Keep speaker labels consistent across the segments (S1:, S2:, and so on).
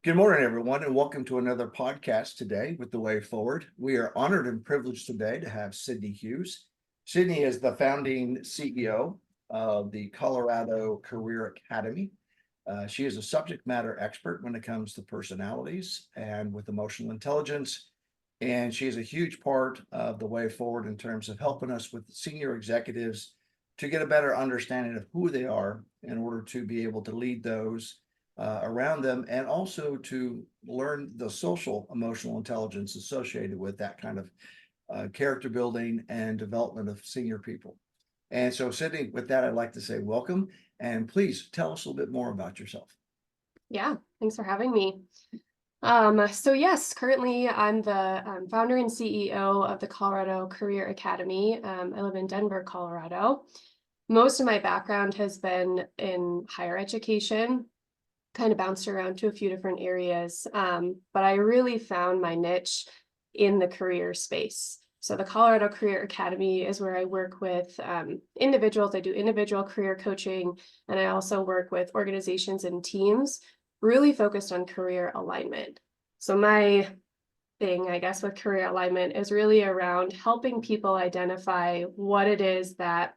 S1: Good morning, everyone, and welcome to another podcast today with The Way Forward. We are honored and privileged today to have Cydney Hughes. Cydney is the founding CEO of the Colorado Career Academy. She is a subject matter expert when it comes to personalities and with emotional intelligence. And she is a huge part of The Way Forward in terms of helping us with senior executives to get a better understanding of who they are in order to be able to lead those around them, and also to learn the social emotional intelligence associated with that kind of character building and development of senior people. And so, Cydney, with that, I'd like to say welcome, and please tell us a little bit more about yourself.
S2: Yeah, thanks for having me. So yes, currently I'm the founder and CEO of the Colorado Career Academy. I live in Denver, Colorado. Most of my background has been in higher education, kind of bounced around to a few different areas, but I really found my niche in the career space. So the Colorado Career Academy is where I work with individuals. I do individual career coaching, and I also work with organizations and teams really focused on career alignment. So my thing, I guess, with career alignment is really around helping people identify what it is that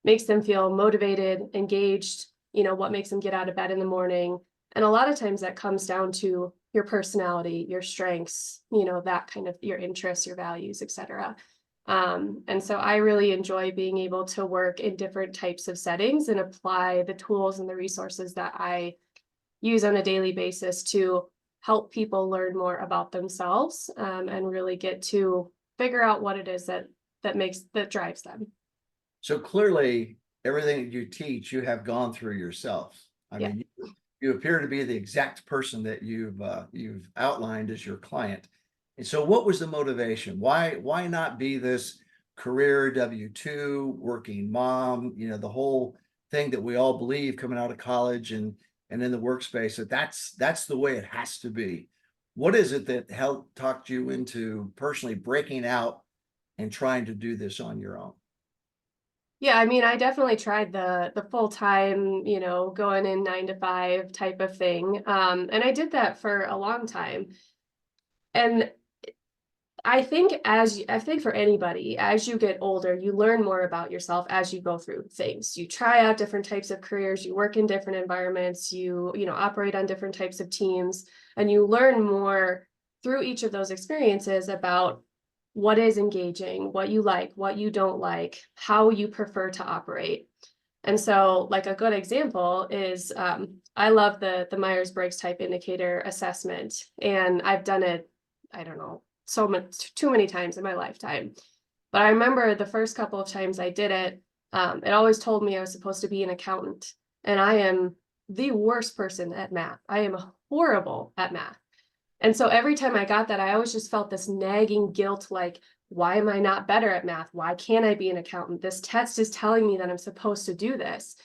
S2: makes them feel motivated, engaged, what makes them get out of bed in the morning. And a lot of times that comes down to your personality, your strengths, that kind of your interests, your values, etc. And so I really enjoy being able to work in different types of settings and apply the tools and the resources that I use on a daily basis to help people learn more about themselves, and really get to figure out what it is that drives them.
S1: So clearly, everything that you teach, you have gone through yourself. I
S2: Yeah.
S1: mean, you appear to be the exact person that you've outlined as your client. And so, what was the motivation? Why not be this career W-2 working mom? The whole thing that we all believe coming out of college and in the workspace that's the way it has to be. What is it that helped talk you into personally breaking out and trying to do this on your own?
S2: Yeah, I mean, I definitely tried the full-time, going in 9 to 5 type of thing. And I did that for a long time. And I think for anybody, as you get older, you learn more about yourself as you go through things. You try out different types of careers, you work in different environments, you operate on different types of teams, and you learn more through each of those experiences about what is engaging, what you like, what you don't like, how you prefer to operate. And so, like a good example is I love the Myers-Briggs type indicator assessment, and I've done it, I don't know, so much too many times in my lifetime. But I remember the first couple of times I did it, it always told me I was supposed to be an accountant, and I am the worst person at math. I am horrible at math. And so every time I got that, I always just felt this nagging guilt, like, why am I not better at math? Why can't I be an accountant? This test is telling me that I'm supposed to do this.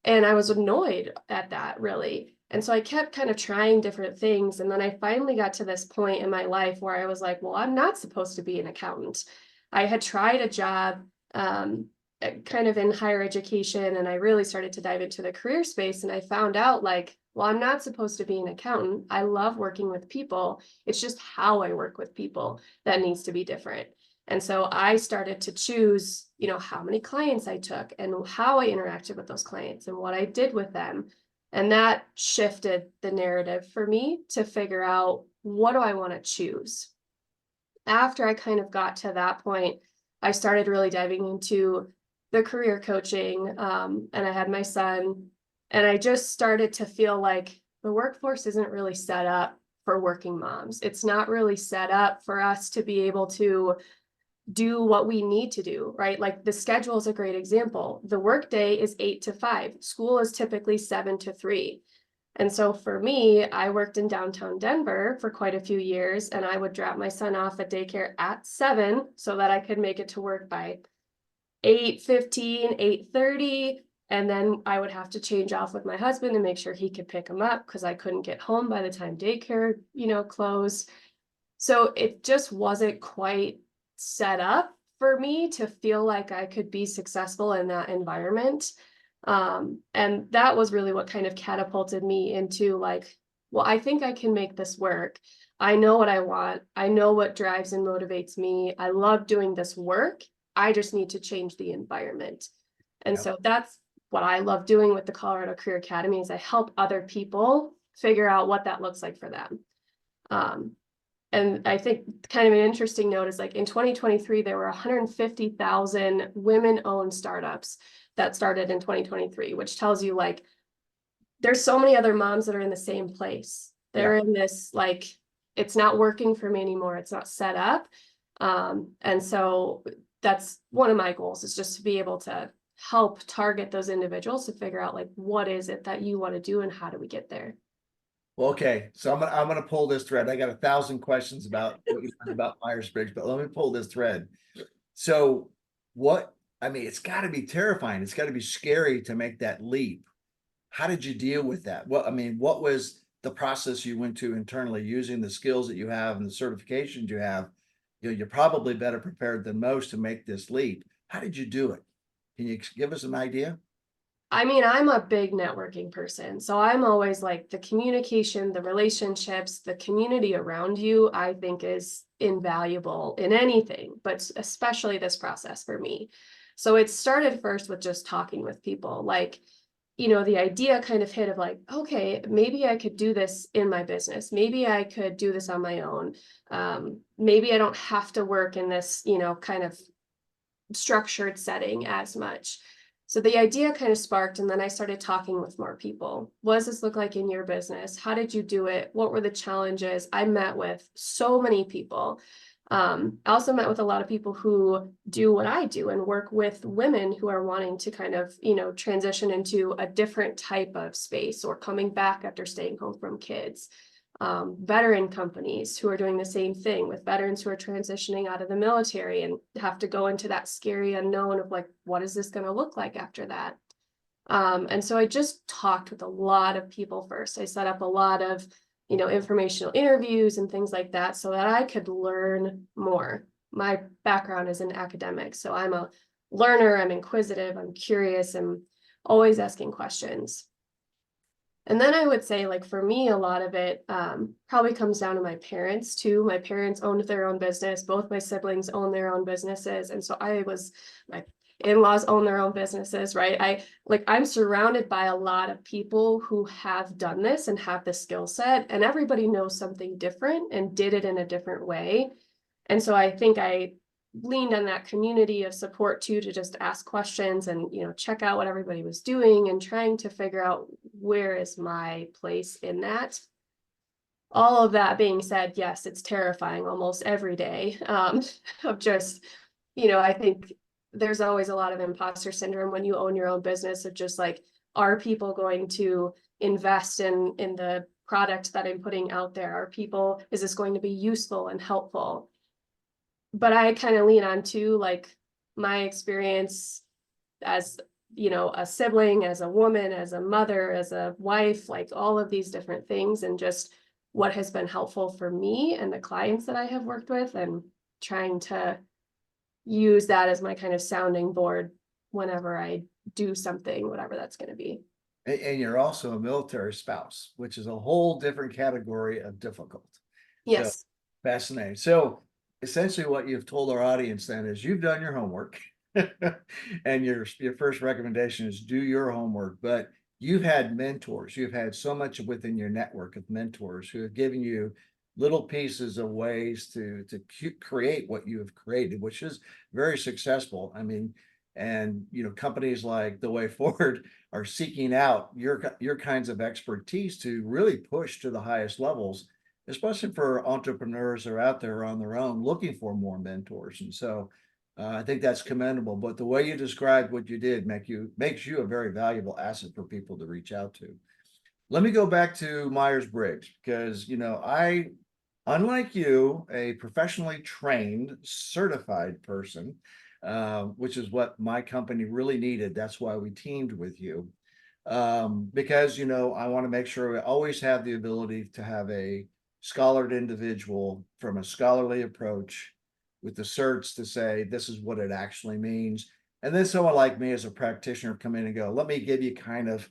S2: And I was annoyed at that, really. And so I kept kind of trying different things. And then I finally got to this point in my life where I was like, well, I'm not supposed to be an accountant. I had tried a job, kind of in higher education, and I really started to dive into the career space. And I found out, like, well, I'm not supposed to be an accountant. I love working with people. It's just how I work with people that needs to be different. And so I started to choose, how many clients I took and how I interacted with those clients and what I did with them. And that shifted the narrative for me to figure out, what do I want to choose? After I kind of got to that point, I started really diving into the career coaching, and I had my son, and I just started to feel like the workforce isn't really set up for working moms. It's not really set up for us to be able to do what we need to do, right? Like the schedule is a great example. The workday is 8 to 5. School is typically 7 to 3. And so for me, I worked in downtown Denver for quite a few years, and I would drop my son off at daycare at 7 so that I could make it to work by 8:15, 8:30. And then I would have to change off with my husband and make sure he could pick him up because I couldn't get home by the time daycare, closed. So it just wasn't quite set up for me to feel like I could be successful in that environment. And that was really what kind of catapulted me into, like, well, I think I can make this work. I know what I want. I know what drives and motivates me. I love doing this work. I just need to change the environment. And
S1: Yep.
S2: so that's what I love doing with the Colorado Career Academy is I help other people figure out what that looks like for them. Um, and I think kind of an interesting note is like in 2023, there were 150,000 women-owned startups that started in 2023, which tells you like there's so many other moms that are in the same place. They're
S1: Yeah.
S2: in this like it's not working for me anymore. It's not set up. And so that's one of my goals is just to be able to help target those individuals to figure out like what is it that you want to do and how do we get there.
S1: Well, okay, so I'm gonna pull this thread. I got 1,000 questions about what you said about Myers-Briggs, but let me pull this thread. So what, I mean, it's got to be terrifying. It's got to be scary to make that leap. How did you deal with that? What, I mean, what was the process you went to internally using the skills that you have and the certifications you have? You know, you're probably better prepared than most to make this leap. How did you do it? Can you give us an idea?
S2: I mean, I'm a big networking person. So I'm always like the communication, the relationships, the community around you, I think is invaluable in anything, but especially this process for me. So it started first with just talking with people. Like, the idea kind of hit of like, okay, maybe I could do this in my business. Maybe I could do this on my own. Maybe I don't have to work in this, kind of structured setting as much. So the idea kind of sparked, and then I started talking with more people. What does this look like in your business? How did you do it? What were the challenges? I met with so many people. I also met with a lot of people who do what I do and work with women who are wanting to kind of, transition into a different type of space or coming back after staying home from kids. Veteran companies who are doing the same thing with veterans who are transitioning out of the military and have to go into that scary unknown of like, what is this going to look like after that? And so I just talked with a lot of people first. I set up a lot of, informational interviews and things like that so that I could learn more. My background is in academics, so I'm a learner, I'm inquisitive, I'm curious, I'm always asking questions. And then I would say, like, for me, a lot of it probably comes down to my parents too. My parents owned their own business. Both my siblings own their own businesses. And so my in-laws own their own businesses, right? I'm surrounded by a lot of people who have done this and have the skill set, and everybody knows something different and did it in a different way. And so I think I leaned on that community of support too, to just ask questions and, check out what everybody was doing and trying to figure out where is my place in that. All of that being said, yes, it's terrifying almost every day, of just, I think there's always a lot of imposter syndrome when you own your own business of just like, are people going to invest in the product that I'm putting out there? Is this going to be useful and helpful? But I kind of lean on too, like my experience as, a sibling, as a woman, as a mother, as a wife, like all of these different things, and just what has been helpful for me and the clients that I have worked with, and trying to use that as my kind of sounding board whenever I do something, whatever that's going to be.
S1: And you're also a military spouse, which is a whole different category of difficult. So
S2: Yes.
S1: fascinating. So essentially what you've told our audience then is you've done your homework. And your first recommendation is do your homework, but you've had mentors. You've had so much within your network of mentors who have given you little pieces of ways to create what you have created, which is very successful. I mean, and companies like The Way Forward are seeking out your kinds of expertise to really push to the highest levels, especially for entrepreneurs that are out there on their own looking for more mentors. And so I think that's commendable, but the way you described what you did makes you a very valuable asset for people to reach out to. Let me go back to Myers-Briggs because, unlike you, a professionally trained, certified person, which is what my company really needed. That's why we teamed with you. Because, I want to make sure we always have the ability to have a scholared individual from a scholarly approach with the certs to say, this is what it actually means. And then someone like me as a practitioner come in and go, let me give you kind of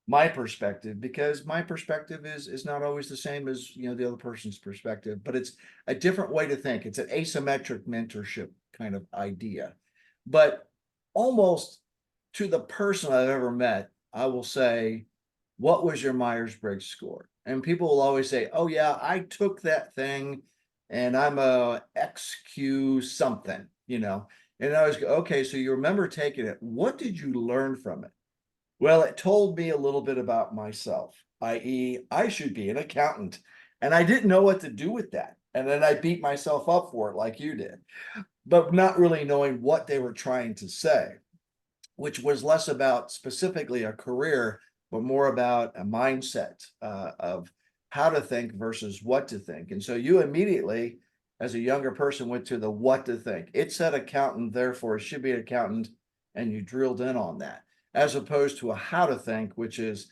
S1: my perspective, because my perspective is not always the same as the other person's perspective, but it's a different way to think. It's an asymmetric mentorship kind of idea. But almost to the person I've ever met, I will say, what was your Myers-Briggs score? And people will always say, oh yeah, I took that thing and I'm a XQ something, and I always go, okay, so you remember taking it. What did you learn from it? Well, it told me a little bit about myself, i.e., I should be an accountant. And I didn't know what to do with that. And then I beat myself up for it like you did, but not really knowing what they were trying to say, which was less about specifically a career, but more about a mindset of how to think versus what to think. And so you immediately, as a younger person, went to the what to think. It said accountant, therefore it should be an accountant, and you drilled in on that, as opposed to a how to think, which is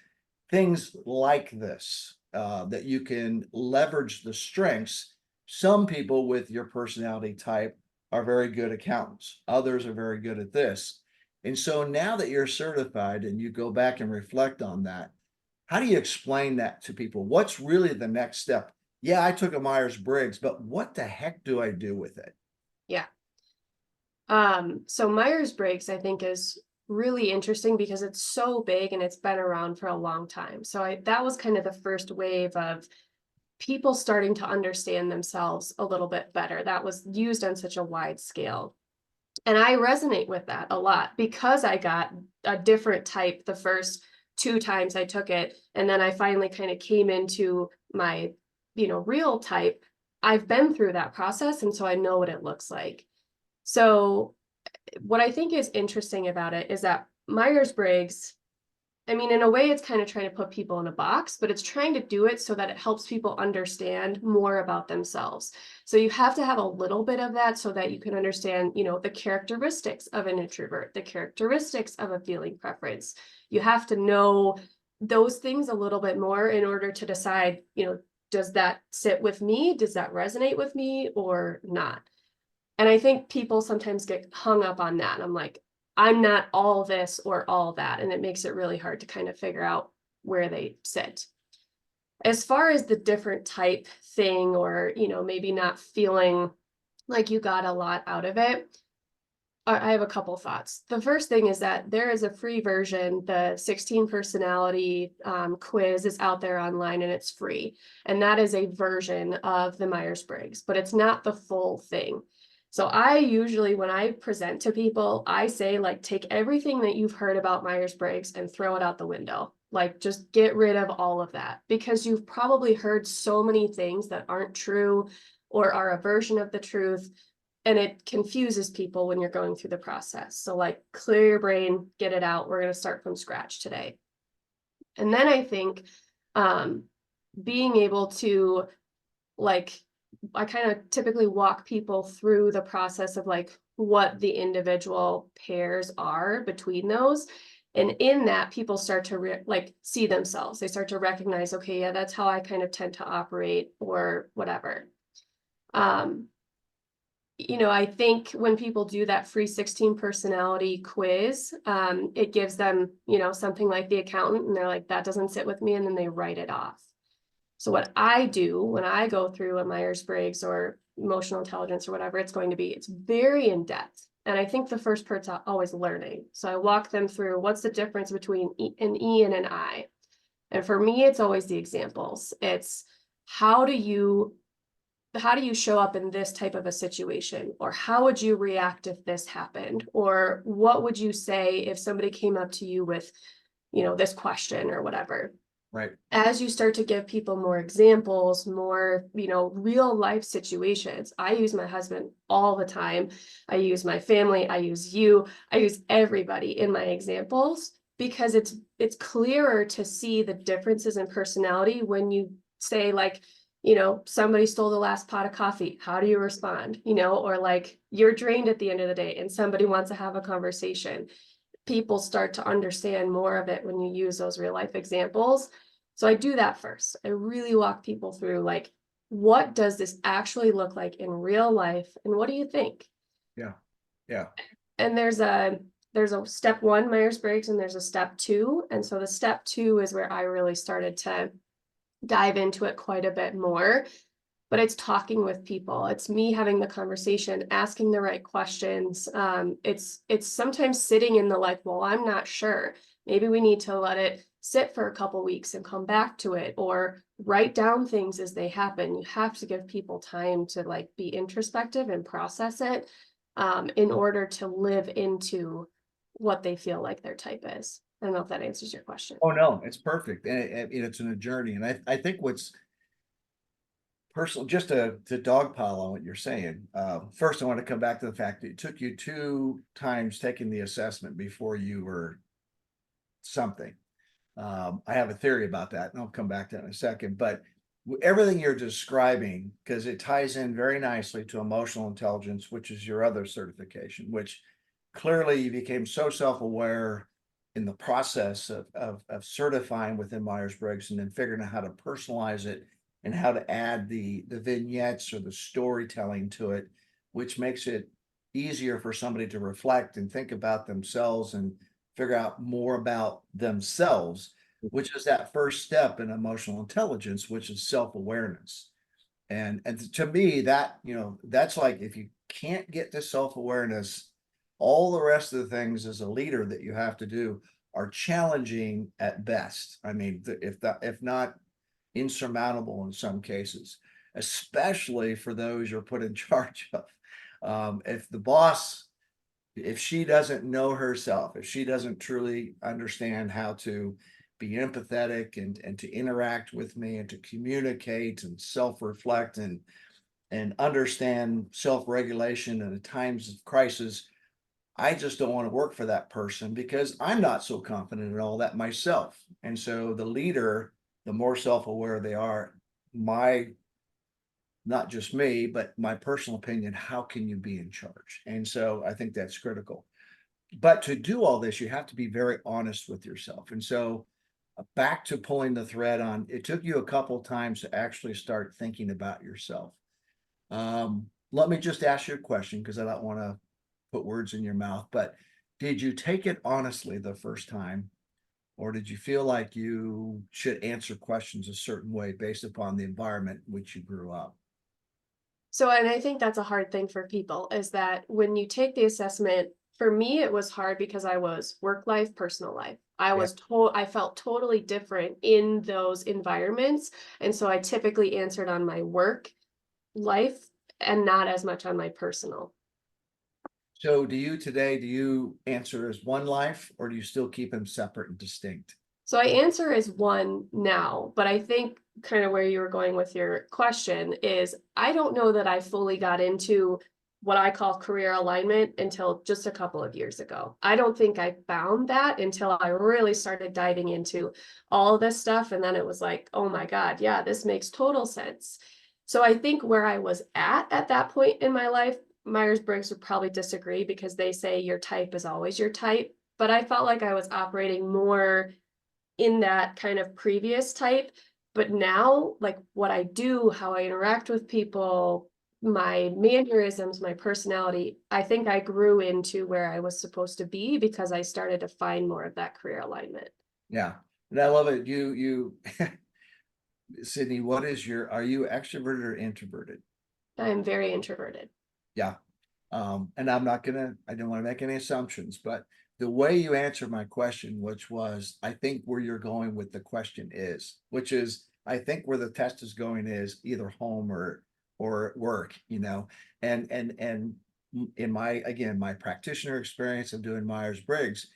S1: things like this, that you can leverage the strengths. Some people with your personality type are very good accountants. Others are very good at this. And so now that you're certified and you go back and reflect on that, how do you explain that to people? What's really the next step? Yeah, I took a Myers-Briggs, but what the heck do I do with it?
S2: Yeah. So Myers-Briggs, I think, is really interesting because it's so big and it's been around for a long time. So that was kind of the first wave of people starting to understand themselves a little bit better. That was used on such a wide scale. And I resonate with that a lot because I got a different type the first 2 times I took it. And then I finally kind of came into my, real type. I've been through that process. And so I know what it looks like. So what I think is interesting about it is that Myers-Briggs, I mean, in a way, it's kind of trying to put people in a box, but it's trying to do it so that it helps people understand more about themselves. So you have to have a little bit of that so that you can understand, the characteristics of an introvert, the characteristics of a feeling preference. You have to know those things a little bit more in order to decide, does that sit with me? Does that resonate with me or not? And I think people sometimes get hung up on that. I'm like, I'm not all this or all that. And it makes it really hard to kind of figure out where they sit. As far as the different type thing, or, maybe not feeling like you got a lot out of it, I have a couple thoughts. The first thing is that there is a free version. The 16 personality quiz is out there online and it's free. And that is a version of the Myers-Briggs, but it's not the full thing. So I usually, when I present to people, I say, like, take everything that you've heard about Myers-Briggs and throw it out the window. Like, just get rid of all of that, because you've probably heard so many things that aren't true or are a version of the truth. And it confuses people when you're going through the process. So, like, clear your brain, get it out. We're going to start from scratch today. And then I think being able to, like, I kind of typically walk people through the process of, like, what the individual pairs are between those. And in that, people start to see themselves. They start to recognize, okay, yeah, that's how I kind of tend to operate or whatever. I think when people do that free 16 personality quiz, it gives them, something like the accountant, and they're like, that doesn't sit with me. And then they write it off. So what I do when I go through a Myers-Briggs or emotional intelligence or whatever it's going to be, it's very in depth. And I think the first part's always learning. So I walk them through what's the difference between an E and an I. And for me, it's always the examples. It's how do you show up in this type of a situation? Or how would you react if this happened? Or what would you say if somebody came up to you with, this question or whatever?
S1: Right.
S2: As you start to give people more examples, more, real life situations. I use my husband all the time. I use my family. I use you. I use everybody in my examples, because it's clearer to see the differences in personality when you say, like, somebody stole the last pot of coffee. How do you respond? Or like, you're drained at the end of the day and somebody wants to have a conversation. People start to understand more of it when you use those real life examples. So I do that first. I really walk people through, like, what does this actually look like in real life? And what do you think?
S1: Yeah. Yeah.
S2: And there's there's a step 1 Myers-Briggs and there's a step 2. And so the step 2 is where I really started to dive into it quite a bit more. But it's talking with people. It's me having the conversation, asking the right questions. It's sometimes sitting in the like, well, I'm not sure. Maybe we need to let it sit for a couple weeks and come back to it, or write down things as they happen. You have to give people time to like be introspective and process it, in order to live into what they feel like their type is. I don't know if that answers your question.
S1: Oh, no, it's perfect. And it's in a journey. And I think what's personal, just to dogpile on what you're saying. First, I want to come back to the fact that it took you 2 times taking the assessment before you were something. I have a theory about that, and I'll come back to that in a second. But everything you're describing, because it ties in very nicely to emotional intelligence, which is your other certification, which clearly you became so self-aware in the process of certifying within Myers-Briggs, and then figuring out how to personalize it and how to add the vignettes or the storytelling to it, which makes it easier for somebody to reflect and think about themselves and figure out more about themselves, which is that first step in emotional intelligence, which is self-awareness. And to me, that, that's like, if you can't get to self-awareness, all the rest of the things as a leader that you have to do are challenging at best. I mean, if not insurmountable in some cases, especially for those you're put in charge of. If the boss, if she doesn't know herself, if she doesn't truly understand how to be empathetic and to interact with me and to communicate and self-reflect and understand self-regulation in the times of crisis, I just don't want to work for that person because I'm not so confident in all that myself. And so the leader, the more self-aware they are, not just me, but my personal opinion, how can you be in charge? And so I think that's critical. But to do all this, you have to be very honest with yourself. And so back to pulling the thread on, it took you a couple of times to actually start thinking about yourself. Let me just ask you a question, because I don't want to put words in your mouth, but did you take it honestly the first time? Or did you feel like you should answer questions a certain way based upon the environment in which you grew up?
S2: So, and I think that's a hard thing for people, is that when you take the assessment, for me, it was hard because I was work life, personal life.
S1: Yeah.
S2: I felt totally different in those environments. And so I typically answered on my work life and not as much on my personal.
S1: So do you answer as one life, or do you still keep them separate and distinct?
S2: So I answer as one now, but I think kind of where you were going with your question is I don't know that I fully got into what I call career alignment until just a couple of years ago. I don't think I found that until I really started diving into all this stuff. And then it was like, oh my God, yeah, this makes total sense. So I think where I was at that point in my life, Myers-Briggs would probably disagree because they say your type is always your type. But I felt like I was operating more in that kind of previous type. But now, like what I do, how I interact with people, my mannerisms, my personality, I think I grew into where I was supposed to be because I started to find more of that career alignment.
S1: Yeah. And I love it. Cydney, are you extroverted or introverted?
S2: I'm very introverted.
S1: Yeah. And I don't want to make any assumptions, but the way you answered my question, which was, I think where you're going with the question is, which is, I think where the test is going is either home or work, and in my practitioner experience of doing Myers-Briggs,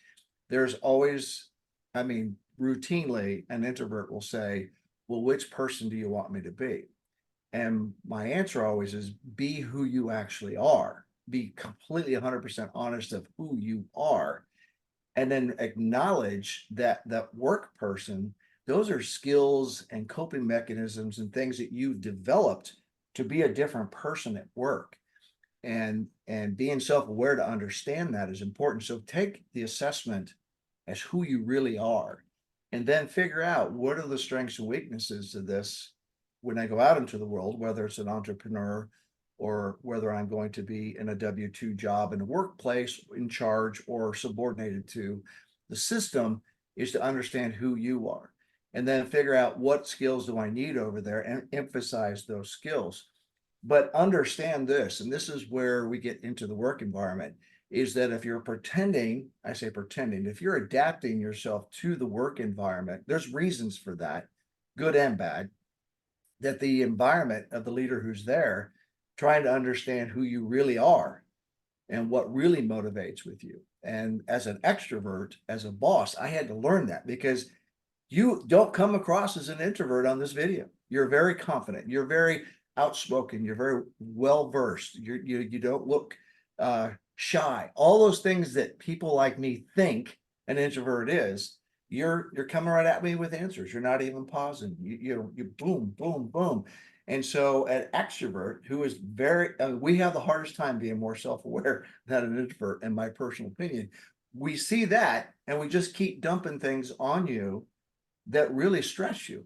S1: there's always, I mean, routinely an introvert will say, well, which person do you want me to be? And my answer always is be who you actually are. Be completely 100% honest of who you are. And then acknowledge that work person, those are skills and coping mechanisms and things that you've developed to be a different person at work. And being self-aware to understand that is important. So take the assessment as who you really are, and then figure out what are the strengths and weaknesses of this when I go out into the world, whether it's an entrepreneur or whether I'm going to be in a W-2 job in a workplace in charge or subordinated to the system, is to understand who you are and then figure out what skills do I need over there and emphasize those skills. But understand this, and this is where we get into the work environment, is that if you're pretending, I say pretending, if you're adapting yourself to the work environment, there's reasons for that, good and bad, that the environment of the leader who's there, trying to understand who you really are and what really motivates with you. And as an extrovert, as a boss, I had to learn that because you don't come across as an introvert on this video. You're very confident. You're very outspoken. You're very well versed. You don't look shy. All those things that people like me think an introvert is. You're coming right at me with answers. You're not even pausing. You boom boom boom. And so an extrovert who is very, we have the hardest time being more self-aware than an introvert, in my personal opinion. We see that and we just keep dumping things on you that really stress you,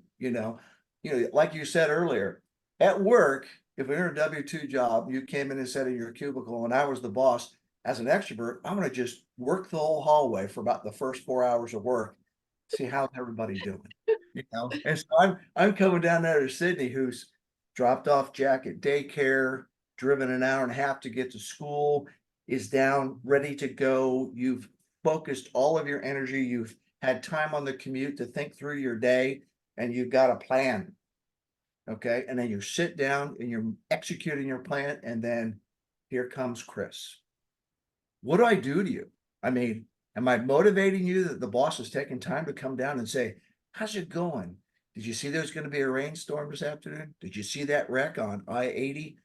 S1: like you said earlier, at work, if you're in a W-2 job, you came in and sat in your cubicle and I was the boss, as an extrovert, I'm going to just work the whole hallway for about the first 4 hours of work, see how's everybody doing, And so I'm coming down there to Cydney, who's dropped off Jack at daycare, driven an hour and a half to get to school, is down, ready to go. You've focused all of your energy. You've had time on the commute to think through your day, and you've got a plan. Okay. And then you sit down and you're executing your plan. And then here comes Chris. What do I do to you? I mean, am I motivating you that the boss is taking time to come down and say, how's it going? Did you see there's going to be a rainstorm this afternoon? Did you see that wreck on I-80?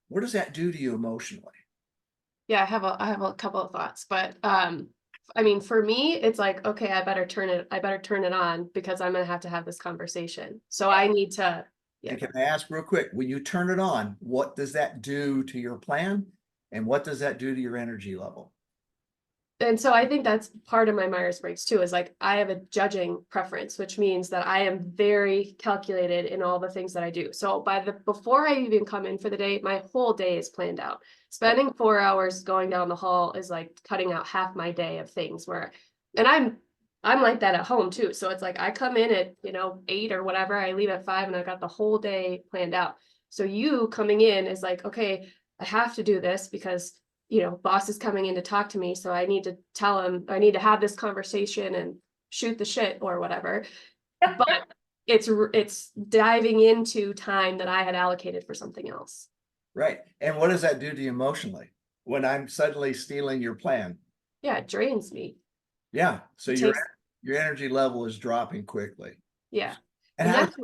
S1: What does that do to you emotionally?
S2: Yeah, I have a couple of thoughts, but I mean, for me, it's like, okay, I better turn it on because I'm gonna have to have this conversation. So I need to, yeah.
S1: And can I ask real quick, when you turn it on, what does that do to your plan? And what does that do to your energy level?
S2: And so I think that's part of my Myers-Briggs too, is like I have a judging preference, which means that I am very calculated in all the things that I do. So before I even come in for the day, my whole day is planned out. Spending 4 hours going down the hall is like cutting out half my day of things and I'm like that at home too. So it's like I come in at 8 or whatever, I leave at 5 and I got the whole day planned out. So you coming in is like, okay, I have to do this because boss is coming in to talk to me. So I need to tell him, I need to have this conversation and shoot the shit or whatever. But it's diving into time that I had allocated for something else.
S1: Right. And what does that do to you emotionally when I'm suddenly stealing your plan?
S2: Yeah, it drains me.
S1: Yeah. So
S2: It
S1: your
S2: takes,
S1: your energy level is dropping quickly.
S2: yeah.
S1: And
S2: And
S1: how
S2: that's,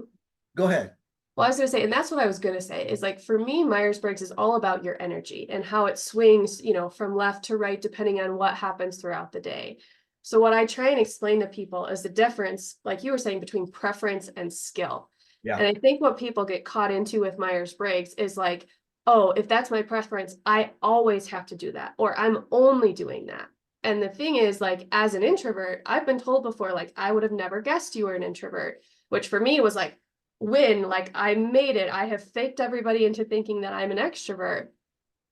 S1: go ahead.
S2: well, I was gonna say, and that's what I was gonna say, is like for me, Myers-Briggs is all about your energy and how it swings, from left to right, depending on what happens throughout the day. So what I try and explain to people is the difference, like you were saying, between preference and skill.
S1: Yeah.
S2: And I think what people get caught into with Myers-Briggs is like, oh, if that's my preference, I always have to do that, or I'm only doing that. And the thing is, like, as an introvert, I've been told before, like, I would have never guessed you were an introvert, which for me was like, like I made it. I have faked everybody into thinking that I'm an extrovert.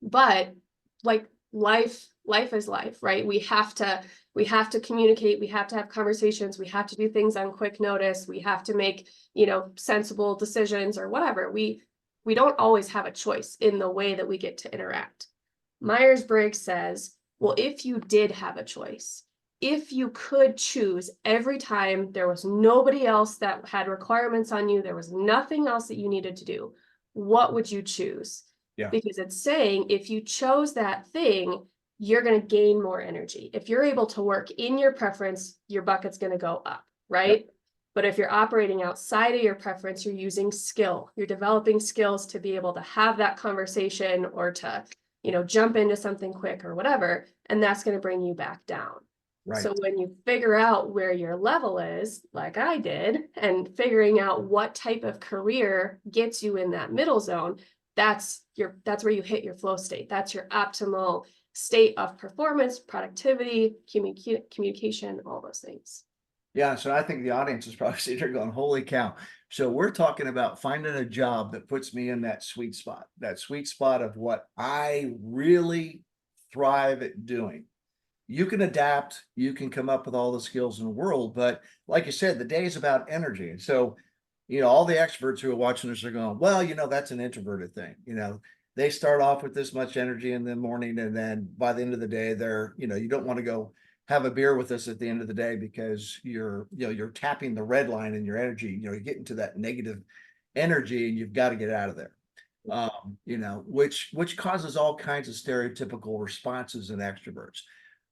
S2: But like life is life, right? We have to communicate, we have to have conversations, we have to do things on quick notice, we have to make, sensible decisions or whatever. We don't always have a choice in the way that we get to interact. Myers-Briggs says, well, if you did have a choice, if you could choose every time, there was nobody else that had requirements on you, there was nothing else that you needed to do, what would you choose?
S1: Yeah.
S2: Because it's saying if you chose that thing, you're going to gain more energy. If you're able to work in your preference, your bucket's going to go up, right? Yep. But if you're operating outside of your preference, you're using skill. You're developing skills to be able to have that conversation or to, jump into something quick or whatever, and that's going to bring you back down. Right. So when you figure out where your level is, like I did, and figuring out what type of career gets you in that middle zone, that's where you hit your flow state. That's your optimal state of performance, productivity, communication, all those things.
S1: Yeah, so I think the audience is probably sitting there going, holy cow. So we're talking about finding a job that puts me in that sweet spot of what I really thrive at doing. You can adapt, you can come up with all the skills in the world, but like you said, the day is about energy. And so, all the experts who are watching this are going, well, that's an introverted thing. They start off with this much energy in the morning, and then by the end of the day, you don't want to go have a beer with us at the end of the day because you're tapping the red line in your energy. You get into that negative energy and you've got to get out of there. Which causes all kinds of stereotypical responses in extroverts.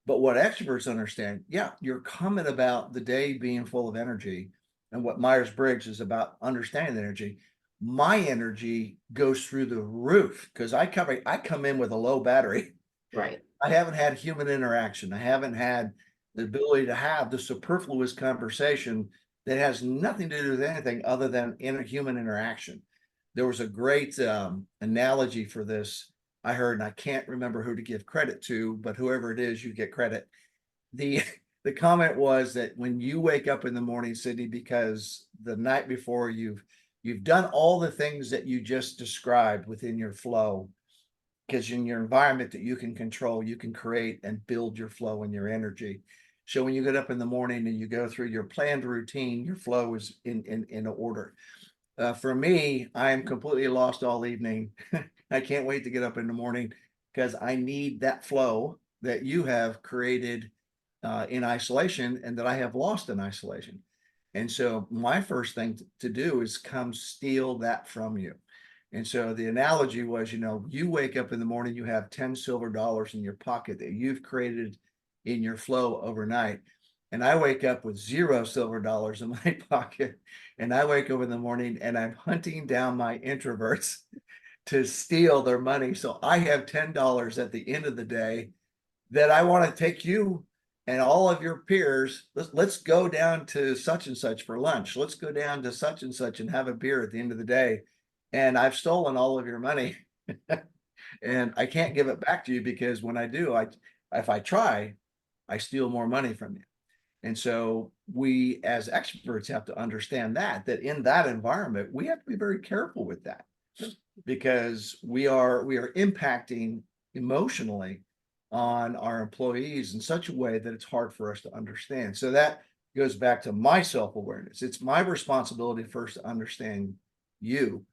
S1: But what extroverts understand, yeah, you're comment about the day being full of energy and what Myers-Briggs is about understanding the energy. My energy goes through the roof because I come in with a low battery.
S2: Right.
S1: I haven't had human interaction. I haven't had the ability to have the superfluous conversation that has nothing to do with anything other than human interaction. There was a great analogy for this I heard, and I can't remember who to give credit to, but whoever it is, you get credit. The the comment was that when you wake up in the morning, Cydney, because the night before you've done all the things that you just described within your flow, because in your environment that you can control, you can create and build your flow and your energy. So when you get up in the morning and you go through your planned routine, your flow is in order. For me, I am completely lost all evening. I can't wait to get up in the morning because I need that flow that you have created in isolation and that I have lost in isolation. And so my first thing to do is come steal that from you. And so the analogy was, you wake up in the morning, you have 10 silver dollars in your pocket that you've created in your flow overnight. And I wake up with 0 silver dollars in my pocket. And I wake up in the morning and I'm hunting down my introverts to steal their money. So I have $10 at the end of the day that I want to take you and all of your peers. Let's go down to such and such for lunch. Let's go down to such and such and have a beer at the end of the day. And I've stolen all of your money and I can't give it back to you because when I do, if I try, I steal more money from you. And so we as experts have to understand that in that environment, we have to be very careful with that because we are impacting emotionally on our employees in such a way that it's hard for us to understand. So that goes back to my self-awareness. It's my responsibility first to understand you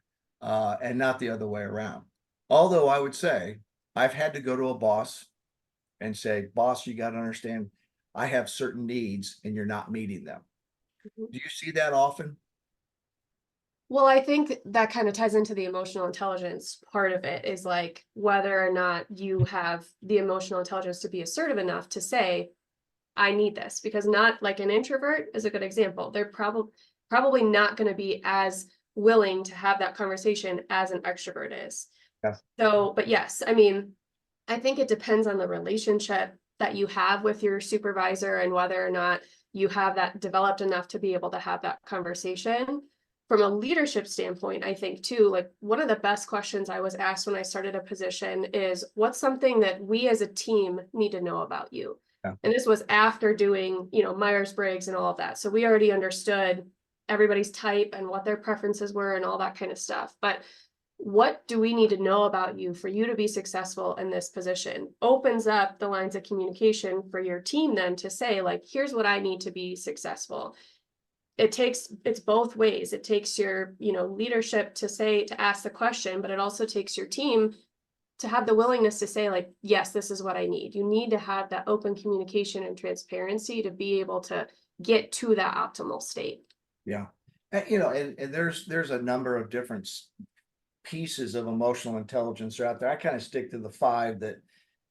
S1: and not the other way around. Although I would say I've had to go to a boss and say, boss, you got to understand I have certain needs and you're not meeting them.
S2: Mhm.
S1: Do you see that often?
S2: Well, I think that kind of ties into the emotional intelligence part of it is like whether or not you have the emotional intelligence to be assertive enough to say, I need this, because not like an introvert is a good example. They're probably not going to be as willing to have that conversation as an extrovert is.
S1: Yes.
S2: So, but yes, I mean, I think it depends on the relationship that you have with your supervisor and whether or not you have that developed enough to be able to have that conversation. From a leadership standpoint, I think too, like one of the best questions I was asked when I started a position is, what's something that we as a team need to know about you?
S1: Yeah.
S2: And this was after doing, Myers-Briggs and all of that. So we already understood everybody's type and what their preferences were and all that kind of stuff. But what do we need to know about you for you to be successful in this position opens up the lines of communication for your team then to say, like, here's what I need to be successful. It's both ways. It takes your, leadership to ask the question, but it also takes your team to have the willingness to say, like, yes, this is what I need. You need to have that open communication and transparency to be able to get to that optimal state.
S1: Yeah. And there's a number of different pieces of emotional intelligence are out there. I kind of stick to the 5 that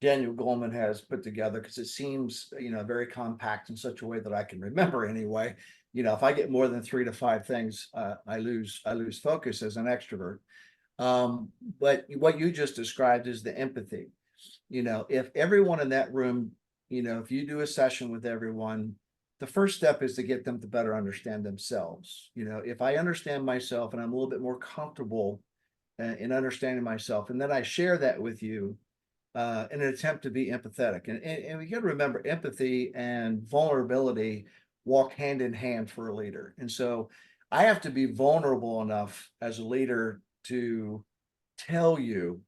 S1: Daniel Goleman has put together because it seems, very compact in such a way that I can remember anyway. If I get more than 3 to 5 things, I lose focus as an extrovert. But what you just described is the empathy. If everyone in that room, if you do a session with everyone, the first step is to get them to better understand themselves. If I understand myself and I'm a little bit more comfortable in understanding myself, and then I share that with you in an attempt to be empathetic. And we got to remember empathy and vulnerability walk hand in hand for a leader. And so I have to be vulnerable enough as a leader to tell you,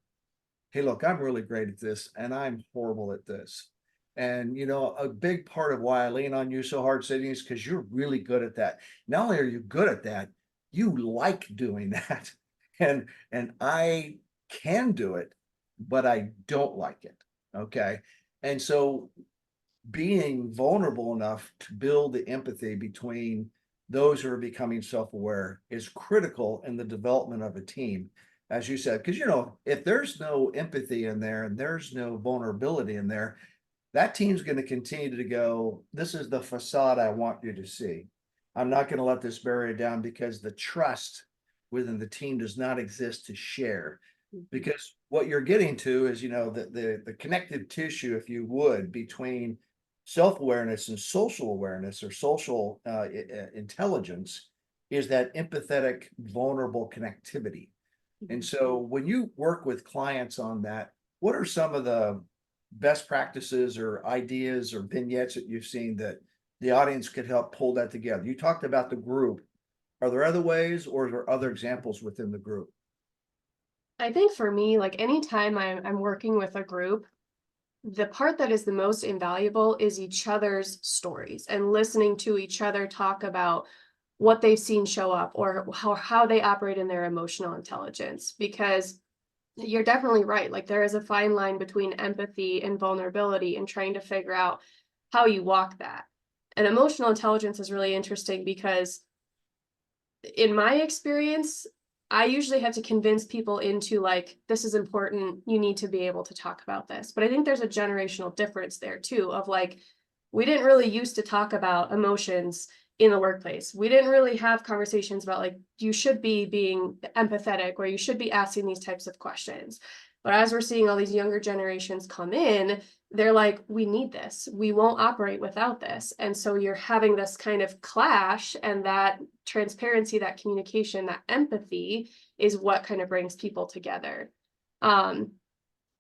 S1: hey, look, I'm really great at this and I'm horrible at this. And a big part of why I lean on you so hard, Cydney, is because you're really good at that. Not only are you good at that, you like doing that. And I can do it, but I don't like it. Okay. And so being vulnerable enough to build the empathy between those who are becoming self-aware is critical in the development of a team, as you said, because if there's no empathy in there and there's no vulnerability in there, that team's going to continue to go, this is the facade I want you to see. I'm not going to let this barrier down, because the trust within the team does not exist to share. Because what you're getting to is, the connective tissue, if you would, between self-awareness and social awareness, or social intelligence, is that empathetic, vulnerable connectivity. And so when you work with clients on that, what are some of the best practices or ideas or vignettes that you've seen that the audience could help pull that together? You talked about the group. Are there other ways, or are there other examples within the group?
S2: I think for me, like anytime I'm working with a group, the part that is the most invaluable is each other's stories and listening to each other talk about what they've seen show up, or how they operate in their emotional intelligence. Because you're definitely right. Like there is a fine line between empathy and vulnerability, and trying to figure out how you walk that. And emotional intelligence is really interesting because in my experience, I usually have to convince people into like, this is important. You need to be able to talk about this. But I think there's a generational difference there too, of like, we didn't really used to talk about emotions in the workplace. We didn't really have conversations about like, you should be being empathetic, or you should be asking these types of questions. But as we're seeing all these younger generations come in, they're like, we need this. We won't operate without this. And so you're having this kind of clash, and that transparency, that communication, that empathy is what kind of brings people together. Um,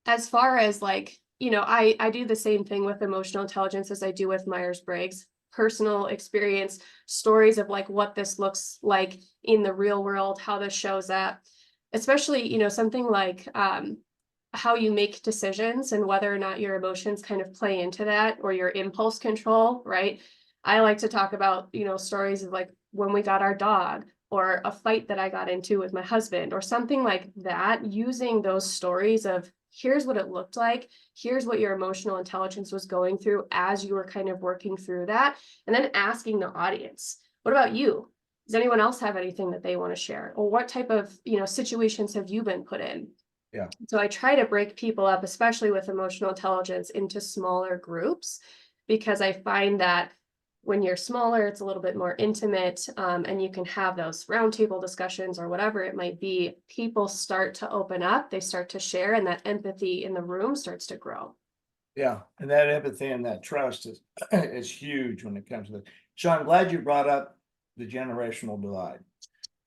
S2: as far as like, I do the same thing with emotional intelligence as I do with Myers-Briggs. Personal experience, stories of like what this looks like in the real world, how this shows up, especially, something like how you make decisions and whether or not your emotions kind of play into that, or your impulse control, right? I like to talk about, stories of like when we got our dog, or a fight that I got into with my husband, or something like that, using those stories of here's what it looked like, here's what your emotional intelligence was going through as you were kind of working through that, and then asking the audience, what about you? Does anyone else have anything that they want to share? Or what type of, situations have you been put in?
S1: Yeah.
S2: So I try to break people up, especially with emotional intelligence, into smaller groups, because I find that when you're smaller, it's a little bit more intimate, and you can have those roundtable discussions or whatever it might be. People start to open up, they start to share, and that empathy in the room starts to grow.
S1: Yeah, and that empathy and that trust is is huge when it comes to this. So I'm glad you brought up the generational divide,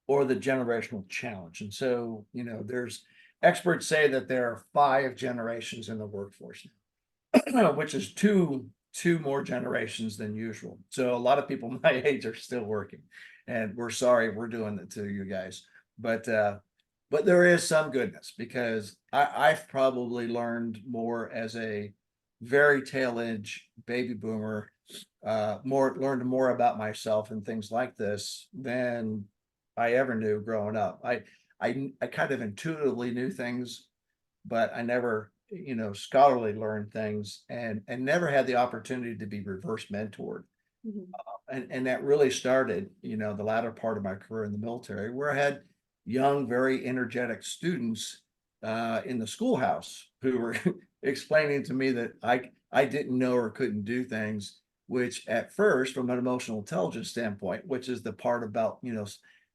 S1: or the generational challenge. And so, there's experts say that there are 5 generations in the workforce now, which is two more generations than usual. So a lot of people my age are still working, and we're sorry we're doing it to you guys. But there is some goodness, because I've probably learned more as a very tail edge baby boomer, learned more about myself and things like this than I ever knew growing up. I kind of intuitively knew things, but I never, scholarly learned things, and never had the opportunity to be reverse mentored.
S2: Mhm.
S1: And that really started, the latter part of my career in the military, where I had young, very energetic students in the schoolhouse who were explaining to me that I didn't know or couldn't do things, which at first, from an emotional intelligence standpoint, which is the part about,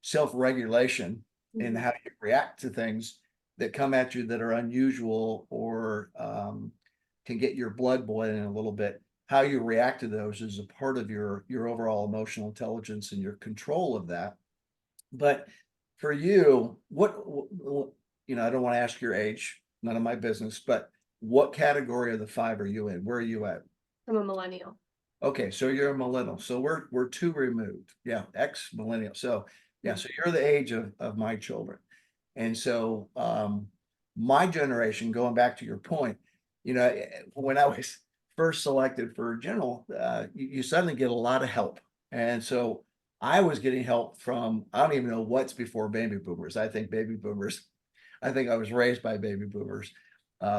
S1: self-regulation and
S2: Mhm.
S1: how you react to things that come at you that are unusual, or can get your blood boiling a little bit. How you react to those is a part of your overall emotional intelligence and your control of that. But for you, I don't want to ask your age, none of my business, but what category of the 5 are you in? Where are you at?
S2: I'm a millennial.
S1: Okay, so you're a millennial. So we're two removed. Yeah, ex-millennial. So yeah, so you're the age of my children. And so my generation, going back to your point, when I was first selected for general, you suddenly get a lot of help. And so I was getting help from, I don't even know what's before baby boomers. I think I was raised by baby boomers.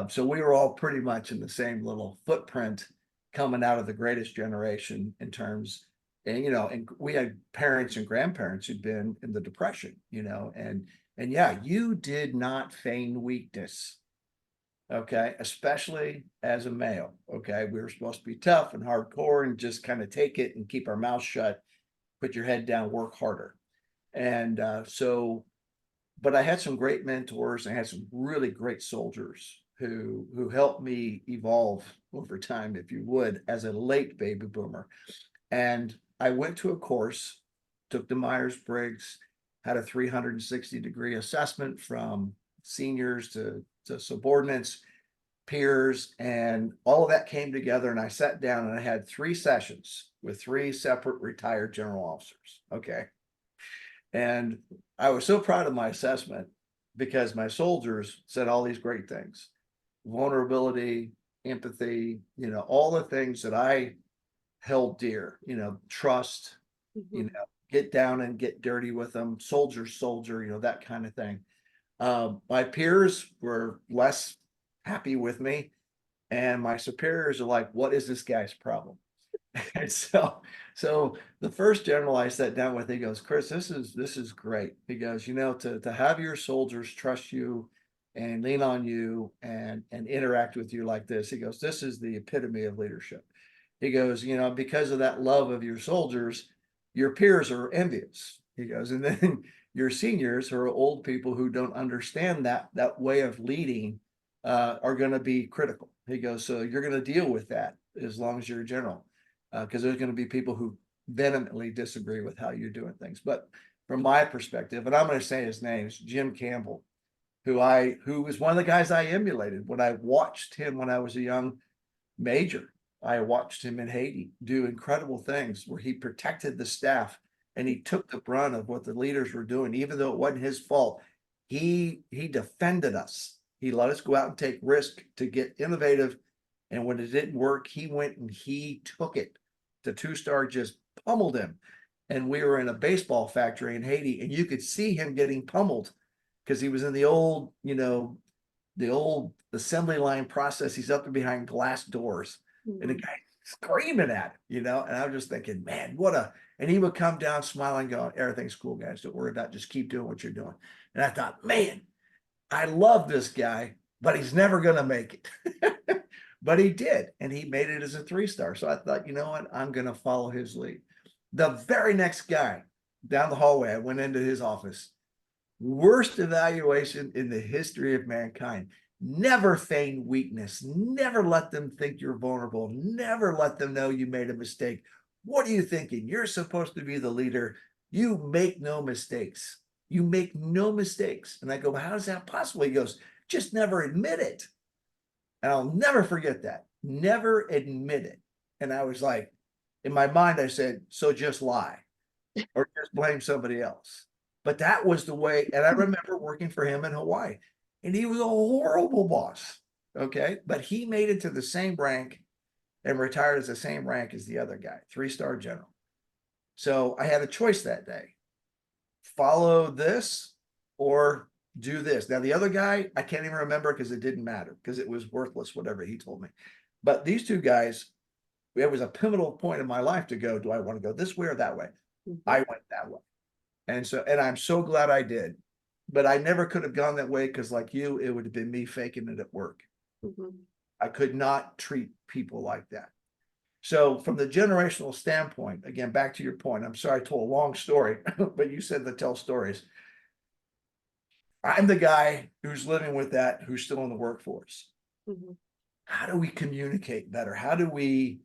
S1: So we were all pretty much in the same little footprint coming out of the greatest generation in terms, and we had parents and grandparents who'd been in the depression, and yeah, you did not feign weakness. Okay, especially as a male. Okay, we were supposed to be tough and hardcore and just kind of take it and keep our mouth shut, put your head down, work harder. And but I had some great mentors. I had some really great soldiers who helped me evolve over time, if you would, as a late baby boomer. And I went to a course, took the Myers-Briggs, had a 360-degree assessment from seniors to subordinates, peers, and all of that came together. And I sat down and I had 3 sessions with 3 separate retired general officers. Okay. And I was so proud of my assessment because my soldiers said all these great things: vulnerability, empathy, all the things that I held dear, trust, get down and get dirty with them, soldier, that kind of thing. My peers were less happy with me, and my superiors are like, what is this guy's problem? And so the first general I sat down with, he goes, Chris, this is great. He goes, to have your soldiers trust you and lean on you and interact with you like this. He goes, this is the epitome of leadership. He goes, because of that love of your soldiers, your peers are envious. He goes, and then your seniors, who are old people who don't understand that way of leading, are going to be critical. He goes, so you're going to deal with that as long as you're a general, because there's going to be people who vehemently disagree with how you're doing things. But from my perspective, and I'm going to say his name, is Jim Campbell, who was one of the guys I emulated when I watched him when I was a young major. I watched him in Haiti do incredible things where he protected the staff and he took the brunt of what the leaders were doing, even though it wasn't his fault. He defended us. He let us go out and take risk to get innovative. And when it didn't work, he went and he took it. The 2-star just pummeled him. And we were in a baseball factory in Haiti, and you could see him getting pummeled because he was in the old, the old assembly line process. He's up behind glass doors, and the guy screaming at him, and I was just thinking, man, and he would come down smiling, going, everything's cool, guys. Don't worry about it. Just keep doing what you're doing. And I thought, man, I love this guy, but he's never going to make it. But he did, and he made it as a 3-star. So I thought, you know what? I'm going to follow his lead. The very next guy down the hallway, I went into his office. Worst evaluation in the history of mankind. Never feign weakness. Never let them think you're vulnerable. Never let them know you made a mistake. What are you thinking? You're supposed to be the leader. You make no mistakes. You make no mistakes. And I go, how is that possible? He goes, just never admit it. And I'll never forget that. Never admit it. And I was like, in my mind, I said, so just lie or just blame somebody else. But that was the way. And I remember working for him in Hawaii, and he was a horrible boss. Okay. But he made it to the same rank and retired as the same rank as the other guy, 3-star general. So I had a choice that day: follow this or do this. Now, the other guy, I can't even remember because it didn't matter because it was worthless, whatever he told me. But these 2 guys, it was a pivotal point in my life to go, do I want to go this way or that way? I went that way. And I'm so glad I did. But I never could have gone that way because, like you, it would have been me faking it at work. I could not treat people like that. So from the generational standpoint, again, back to your point, I'm sorry I told a long story, but you said to tell stories. I'm the guy who's living with that, who's still in the workforce. How do we communicate better? How do we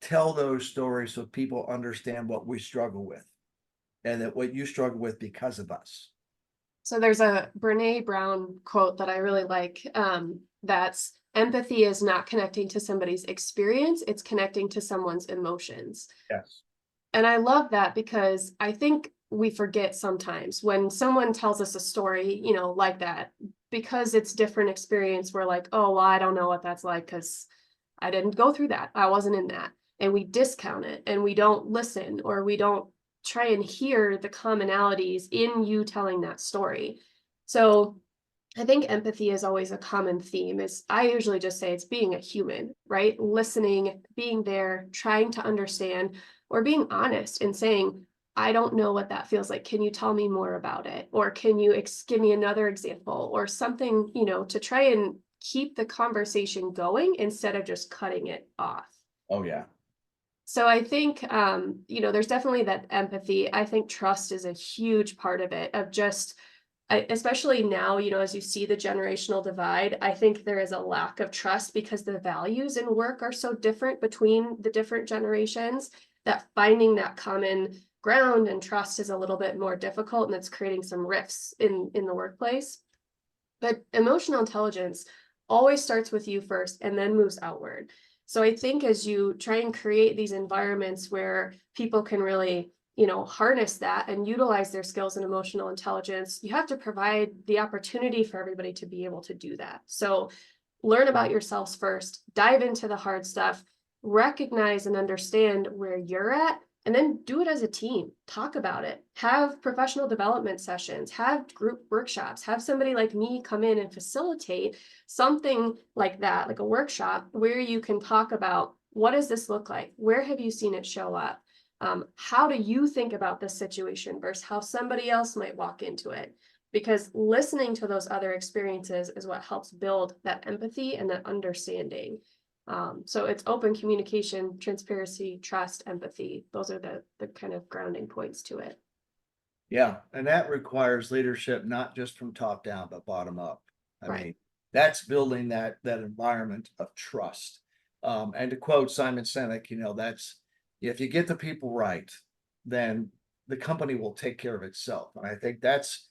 S1: tell those stories so people understand what we struggle with and that what you struggle with because of us?
S2: So there's a Brene Brown quote that I really like. That's empathy is not connecting to somebody's experience, it's connecting to someone's emotions.
S1: Yes.
S2: And I love that because I think we forget sometimes when someone tells us a story, like that, because it's different experience, we're like, oh, well, I don't know what that's like because I didn't go through that. I wasn't in that. And we discount it and we don't listen, or we don't try and hear the commonalities in you telling that story. So I think empathy is always a common theme. Is I usually just say it's being a human, right? Listening, being there, trying to understand, or being honest and saying, I don't know what that feels like. Can you tell me more about it? Or can you give me another example or something, to try and keep the conversation going instead of just cutting it off.
S1: Oh, yeah.
S2: So I think, there's definitely that empathy. I think trust is a huge part of it, of just, especially now, as you see the generational divide, I think there is a lack of trust because the values in work are so different between the different generations, that finding that common ground and trust is a little bit more difficult, and it's creating some rifts in the workplace. But emotional intelligence always starts with you first and then moves outward. So I think as you try and create these environments where people can really, harness that and utilize their skills in emotional intelligence, you have to provide the opportunity for everybody to be able to do that. So learn about yourselves first, dive into the hard stuff, recognize and understand where you're at, and then do it as a team. Talk about it. Have professional development sessions, have group workshops, have somebody like me come in and facilitate something like that, like a workshop where you can talk about, what does this look like? Where have you seen it show up? How do you think about this situation versus how somebody else might walk into it? Because listening to those other experiences is what helps build that empathy and that understanding. So it's open communication, transparency, trust, empathy. Those are the kind of grounding points to it.
S1: Yeah, and that requires leadership, not just from top down, but bottom up. I
S2: Right.
S1: mean, that's building that environment of trust. And to quote Simon Sinek, that's if you get the people right, then the company will take care of itself. And I think that's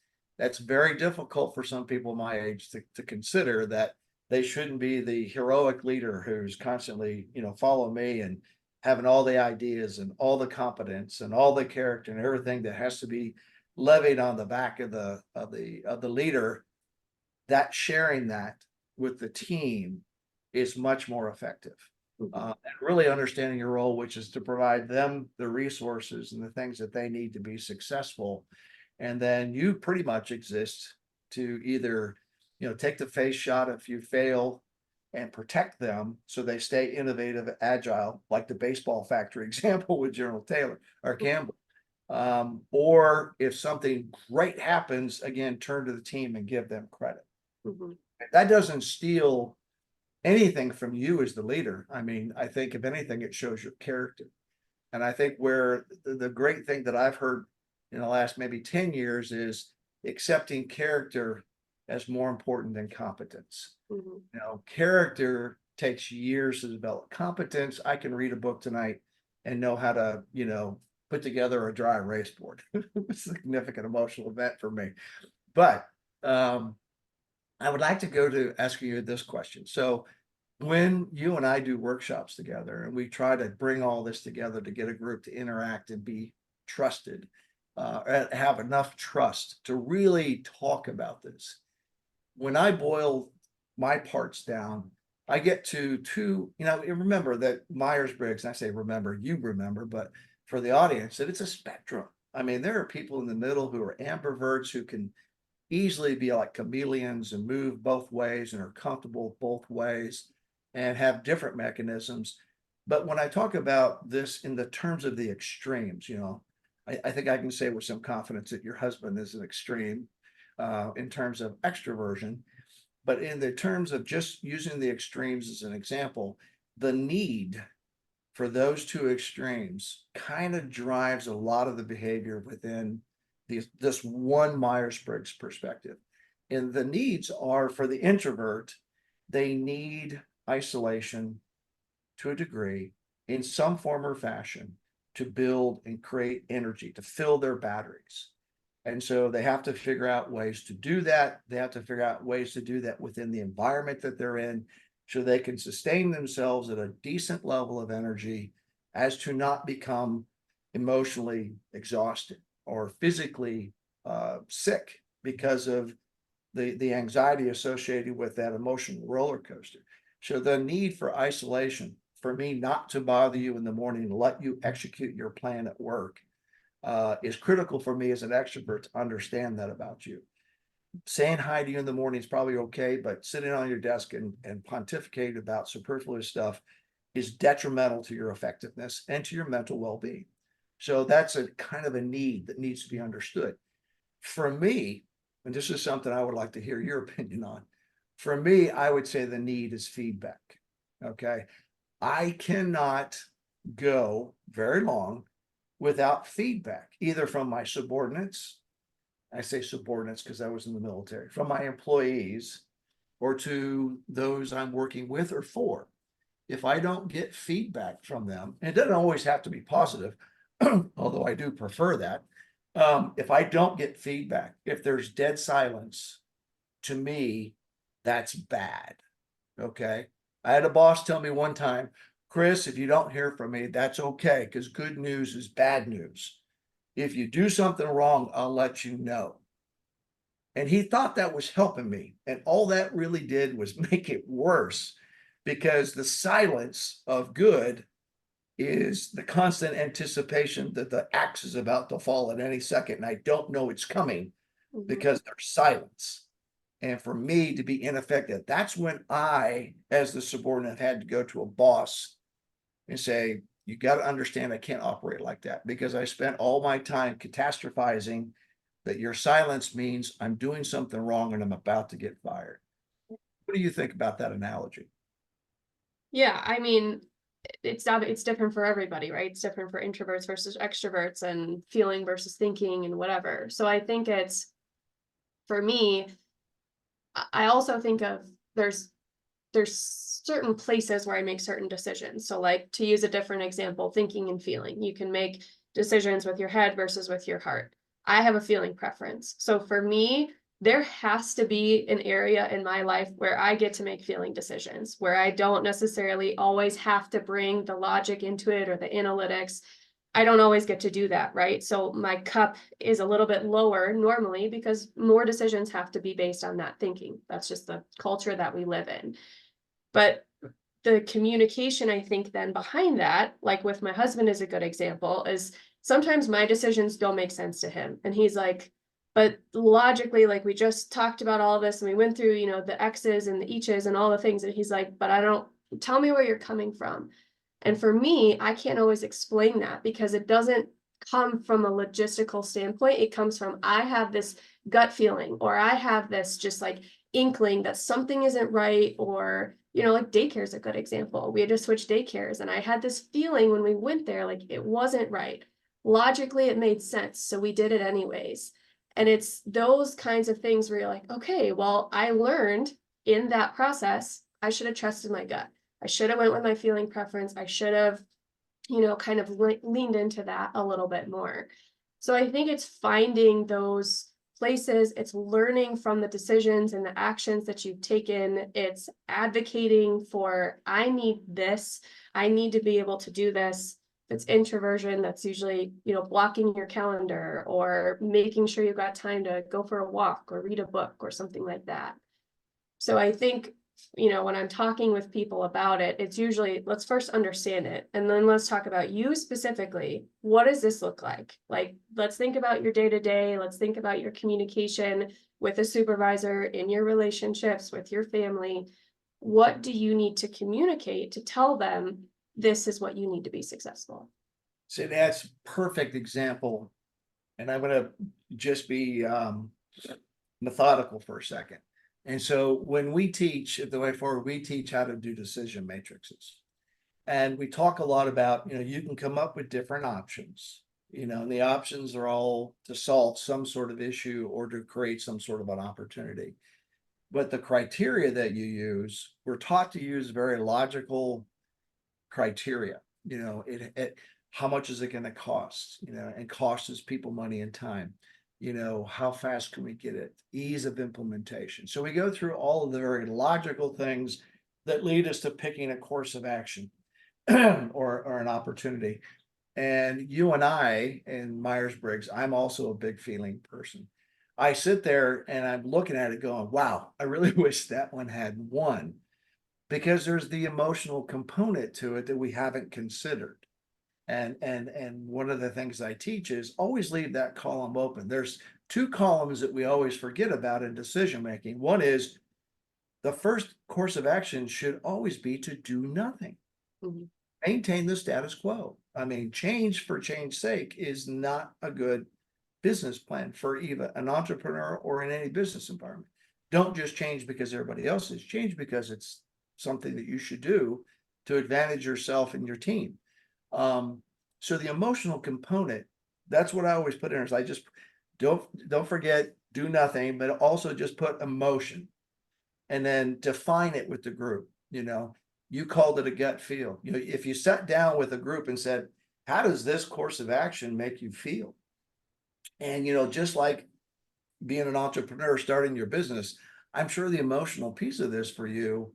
S1: very difficult for some people my age to consider, that they shouldn't be the heroic leader who's constantly, follow me and having all the ideas and all the competence and all the character and everything that has to be levied on the back of the leader. That sharing that with the team is much more effective.
S2: Mhm.
S1: And really understanding your role, which is to provide them the resources and the things that they need to be successful. And then you pretty much exist to either, take the face shot if you fail and protect them so they stay innovative, agile, like the baseball factory example with General Taylor or Campbell. Or if something great happens, again, turn to the team and give them credit.
S2: Mhm.
S1: That doesn't steal anything from you as the leader. I mean, I think if anything, it shows your character. And I think where the great thing that I've heard in the last maybe 10 years is accepting character as more important than competence.
S2: Mhm.
S1: Character takes years to develop. Competence, I can read a book tonight and know how to, put together a dry erase board. It's a significant emotional event for me. But I would like to go to asking you this question. So when you and I do workshops together and we try to bring all this together to get a group to interact and be trusted, and have enough trust to really talk about this. When I boil my parts down, I get to two, remember that Myers-Briggs, and I say remember, you remember, but for the audience, that it's a spectrum. I mean, there are people in the middle who are ambiverts who can easily be like chameleons and move both ways and are comfortable both ways and have different mechanisms. But when I talk about this in the terms of the extremes, I think I can say with some confidence that your husband is an extreme in terms of extroversion. But in the terms of just using the extremes as an example, the need for those two extremes kind of drives a lot of the behavior within this one Myers-Briggs perspective. And the needs are for the introvert, they need isolation to a degree in some form or fashion to build and create energy, to fill their batteries. And so they have to figure out ways to do that. They have to figure out ways to do that within the environment that they're in. so they can sustain themselves at a decent level of energy as to not become emotionally exhausted or physically sick because of the anxiety associated with that emotional roller coaster. So the need for isolation, for me not to bother you in the morning and let you execute your plan at work, is critical for me as an extrovert to understand that about you. Saying hi to you in the morning is probably okay, but sitting on your desk and pontificating about superfluous stuff is detrimental to your effectiveness and to your mental well-being. So that's a kind of a need that needs to be understood. For me, and this is something I would like to hear your opinion on. For me, I would say the need is feedback. Okay. I cannot go very long without feedback, either from my subordinates. I say subordinates because I was in the military, from my employees, or to those I'm working with or for. If I don't get feedback from them, and it doesn't always have to be positive, although I do prefer that. If I don't get feedback, if there's dead silence, to me, that's bad. Okay. I had a boss tell me one time, Chris, if you don't hear from me, that's okay, because good news is bad news. If you do something wrong, I'll let you know. And he thought that was helping me. And all that really did was make it worse, because the silence of good is the constant anticipation that the axe is about to fall at any second. And I don't know it's coming because there's silence. And for me to be ineffective, that's when I, as the subordinate, had to go to a boss and say, you got to understand I can't operate like that, because I spent all my time catastrophizing that your silence means I'm doing something wrong and I'm about to get fired. What do you think about that analogy?
S2: Yeah, I mean, it's different for everybody, right? It's different for introverts versus extroverts and feeling versus thinking and whatever. So I think it's, for me, I also think of there's certain places where I make certain decisions. So like, to use a different example, thinking and feeling. You can make decisions with your head versus with your heart. I have a feeling preference. So for me, there has to be an area in my life where I get to make feeling decisions, where I don't necessarily always have to bring the logic into it or the analytics. I don't always get to do that, right? So my cup is a little bit lower normally because more decisions have to be based on that thinking. That's just the culture that we live in. But the communication, I think, then behind that, like with my husband is a good example, is sometimes my decisions don't make sense to him. And he's like, but logically, like we just talked about all of this and we went through, the X's and the E's and all the things. And he's like, but I don't, tell me where you're coming from. And for me, I can't always explain that because it doesn't come from a logistical standpoint. It comes from, I have this gut feeling, or I have this just like inkling that something isn't right, or like daycare is a good example. We had to switch daycares and I had this feeling when we went there, like it wasn't right. Logically, it made sense. So we did it anyways. And it's those kinds of things where you're like, okay, well, I learned in that process, I should have trusted my gut. I should have went with my feeling preference. I should have, kind of leaned into that a little bit more. So I think it's finding those places, it's learning from the decisions and the actions that you've taken. It's advocating for, I need this, I need to be able to do this. If it's introversion, that's usually, blocking your calendar or making sure you've got time to go for a walk or read a book or something like that. So I think, when I'm talking with people about it, it's usually, let's first understand it. And then let's talk about you specifically. What does this look like? Like, let's think about your day to day. Let's think about your communication with a supervisor, in your relationships with your family. What do you need to communicate to tell them this is what you need to be successful?
S1: So that's perfect example. And I'm going to just be methodical for a second. And so when we teach the way forward, we teach how to do decision matrices. And we talk a lot about, you can come up with different options, and the options are all to solve some sort of issue or to create some sort of an opportunity. But the criteria that you use, we're taught to use very logical criteria. How much is it going to cost? And cost is people money and time. How fast can we get it? Ease of implementation. So we go through all of the very logical things that lead us to picking a course of action or an opportunity. And you and I in Myers-Briggs, I'm also a big feeling person. I sit there and I'm looking at it going, wow, I really wish that one had won, because there's the emotional component to it that we haven't considered. And one of the things I teach is always leave that column open. There's two columns that we always forget about in decision making. One is the first course of action should always be to do nothing.
S2: Mhm.
S1: Maintain the status quo. I mean, change for change's sake is not a good business plan for even an entrepreneur or in any business environment. Don't just change because everybody else is. Change because it's something that you should do to advantage yourself and your team. So the emotional component, that's what I always put in. Is I just don't forget, do nothing, but also just put emotion and then define it with the group. You called it a gut feel. If you sat down with a group and said, how does this course of action make you feel? And just like being an entrepreneur, starting your business, I'm sure the emotional piece of this for you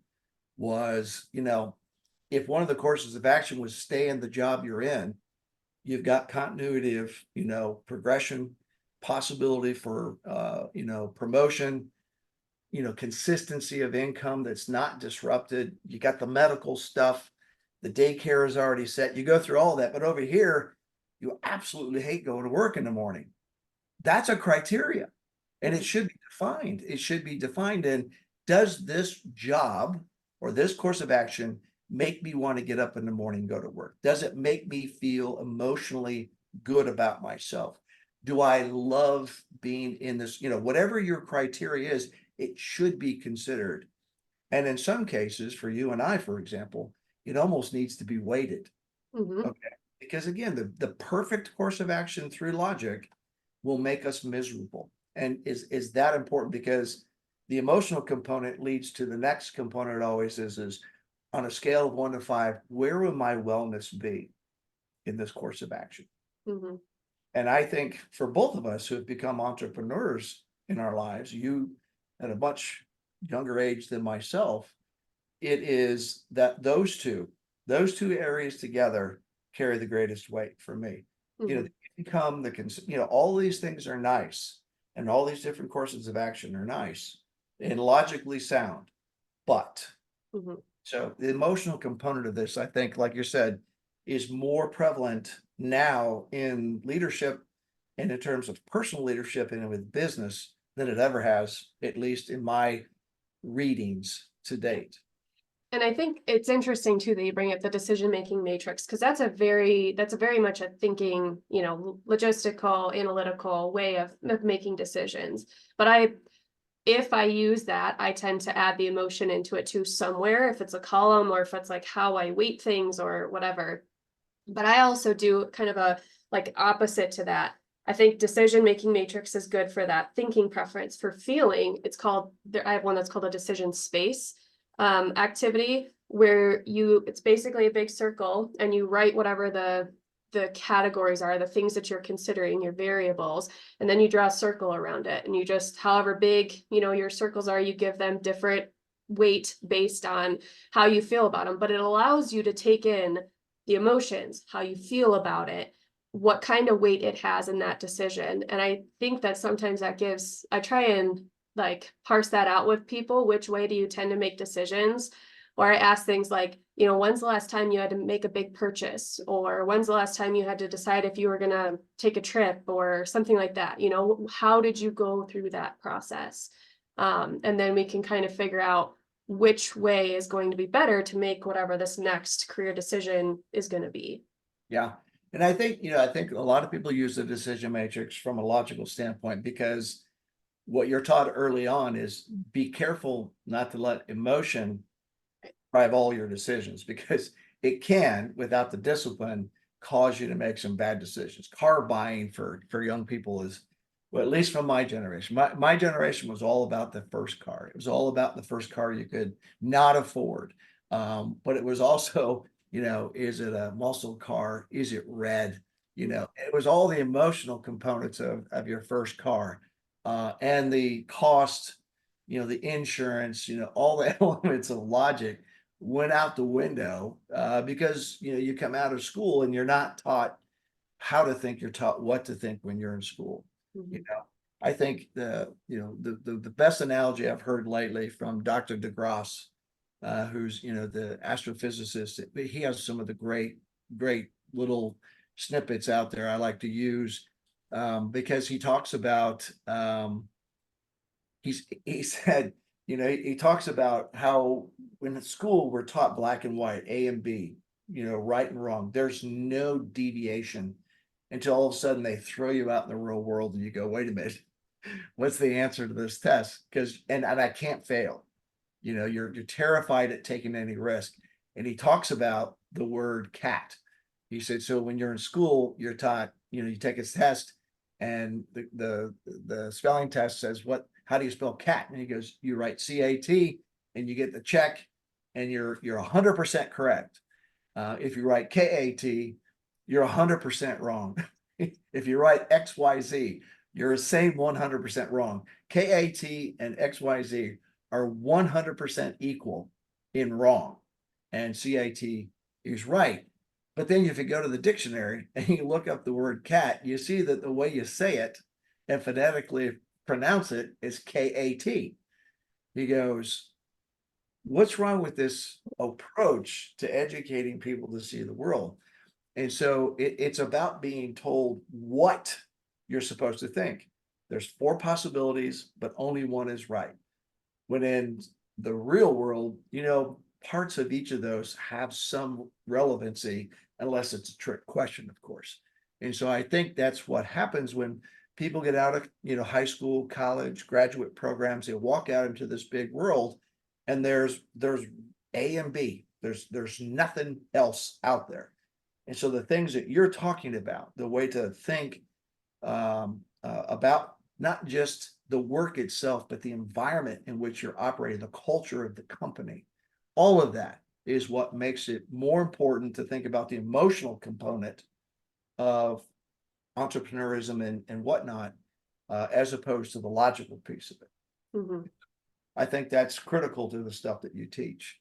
S1: was, if one of the courses of action was stay in the job you're in, you've got continuity of, progression, possibility for, promotion, consistency of income that's not disrupted. You got the medical stuff, the daycare is already set. You go through all that, but over here, you absolutely hate going to work in the morning. That's a criteria, and it should be defined. It should be defined in, does this job or this course of action make me want to get up in the morning and go to work? Does it make me feel emotionally good about myself? Do I love being in this? Whatever your criteria is, it should be considered. And in some cases, for you and I, for example, it almost needs to be weighted.
S2: Mhm.
S1: Okay. Because again, the perfect course of action through logic will make us miserable. And is that important? Because the emotional component leads to the next component always is on a scale of 1 to 5, where will my wellness be in this course of action?
S2: Mhm.
S1: And I think for both of us who have become entrepreneurs in our lives, you at a much younger age than myself, it is that those two areas together carry the greatest weight for me.
S2: Mhm.
S1: The income, all these things are nice, and all these different courses of action are nice and logically sound. But
S2: Mhm.
S1: so the emotional component of this, I think, like you said, is more prevalent now in leadership and in terms of personal leadership and with business than it ever has, at least in my readings to date.
S2: And I think it's interesting too that you bring up the decision-making matrix, because that's a very much a thinking, logistical, analytical way of making decisions. But if I use that, I tend to add the emotion into it too somewhere, if it's a column or if it's like how I weight things or whatever. But I also do kind of a like opposite to that. I think decision making matrix is good for that thinking preference. For feeling, I have one that's called a decision space activity, where it's basically a big circle and you write whatever the categories are, the things that you're considering, your variables, and then you draw a circle around it, and you just, however big your circles are, you give them different weight based on how you feel about them. But it allows you to take in the emotions, how you feel about it, what kind of weight it has in that decision. And I think that sometimes I try and like parse that out with people. Which way do you tend to make decisions? Or I ask things like, when's the last time you had to make a big purchase? Or when's the last time you had to decide if you were going to take a trip or something like that? How did you go through that process? And then we can kind of figure out which way is going to be better to make whatever this next career decision is going to be.
S1: Yeah. And I think a lot of people use the decision matrix from a logical standpoint, because what you're taught early on is be careful not to let emotion drive all your decisions, because it can, without the discipline, cause you to make some bad decisions. Car buying for young people is, well, at least from my generation. My generation was all about the first car. It was all about the first car you could not afford. But it was also, is it a muscle car? Is it red? It was all the emotional components of your first car, and the cost, the insurance, all the elements of logic went out the window, because, you come out of school and you're not taught how to think, you're taught what to think when you're in school.
S2: Mhm.
S1: I think the best analogy I've heard lately from Dr. DeGrasse, who's, the astrophysicist, he has some of the great little snippets out there I like to use, because he talks about, he said, he talks about how when at school we're taught black and white, A and B, right and wrong. There's no deviation until all of a sudden they throw you out in the real world and you go, wait a minute, what's the answer to this test? Because and I can't fail. You're terrified at taking any risk. And he talks about the word cat. He said, so when you're in school, you're taught, you take a test and the spelling test says, how do you spell cat? And he goes, you write CAT and you get the check and you're 100% correct. If you write KAT, you're 100% wrong. If you write XYZ, you're the same 100% wrong. KAT and XYZ are 100% equal in wrong, and CAT is right. But then if you go to the dictionary and you look up the word cat, you see that the way you say it and phonetically pronounce it is KAT. He goes, what's wrong with this approach to educating people to see the world? And so it's about being told what you're supposed to think. There's 4 possibilities, but only one is right. When in the real world, parts of each of those have some relevancy, unless it's a trick question, of course. And so I think that's what happens when people get out of, high school, college, graduate programs. They walk out into this big world, and there's A and B. There's nothing else out there. And so the things that you're talking about, the way to think, about not just the work itself, but the environment in which you're operating, the culture of the company, all of that is what makes it more important to think about the emotional component of entrepreneurism and whatnot, as opposed to the logical piece of it.
S2: Mhm.
S1: I think that's critical to the stuff that you teach.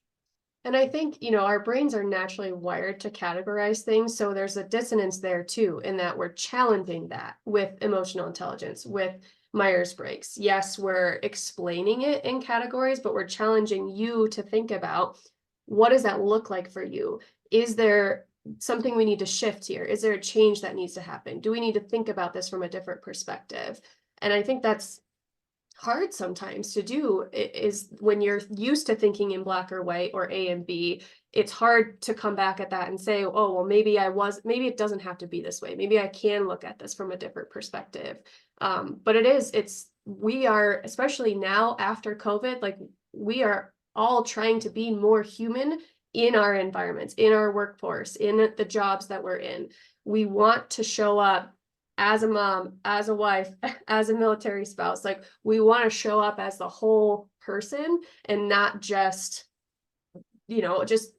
S2: And I think, our brains are naturally wired to categorize things. So there's a dissonance there too, in that we're challenging that with emotional intelligence, with Myers-Briggs. Yes, we're explaining it in categories, but we're challenging you to think about, what does that look like for you? Is there something we need to shift here? Is there a change that needs to happen? Do we need to think about this from a different perspective? And I think that's hard sometimes to do, is when you're used to thinking in black or white or A and B, it's hard to come back at that and say, oh, well, maybe maybe it doesn't have to be this way. Maybe I can look at this from a different perspective. But we are, especially now after COVID, like, we are all trying to be more human in our environments, in our workforce, in the jobs that we're in. We want to show up as a mom, as a wife, as a military spouse. Like, we want to show up as the whole person and not just, just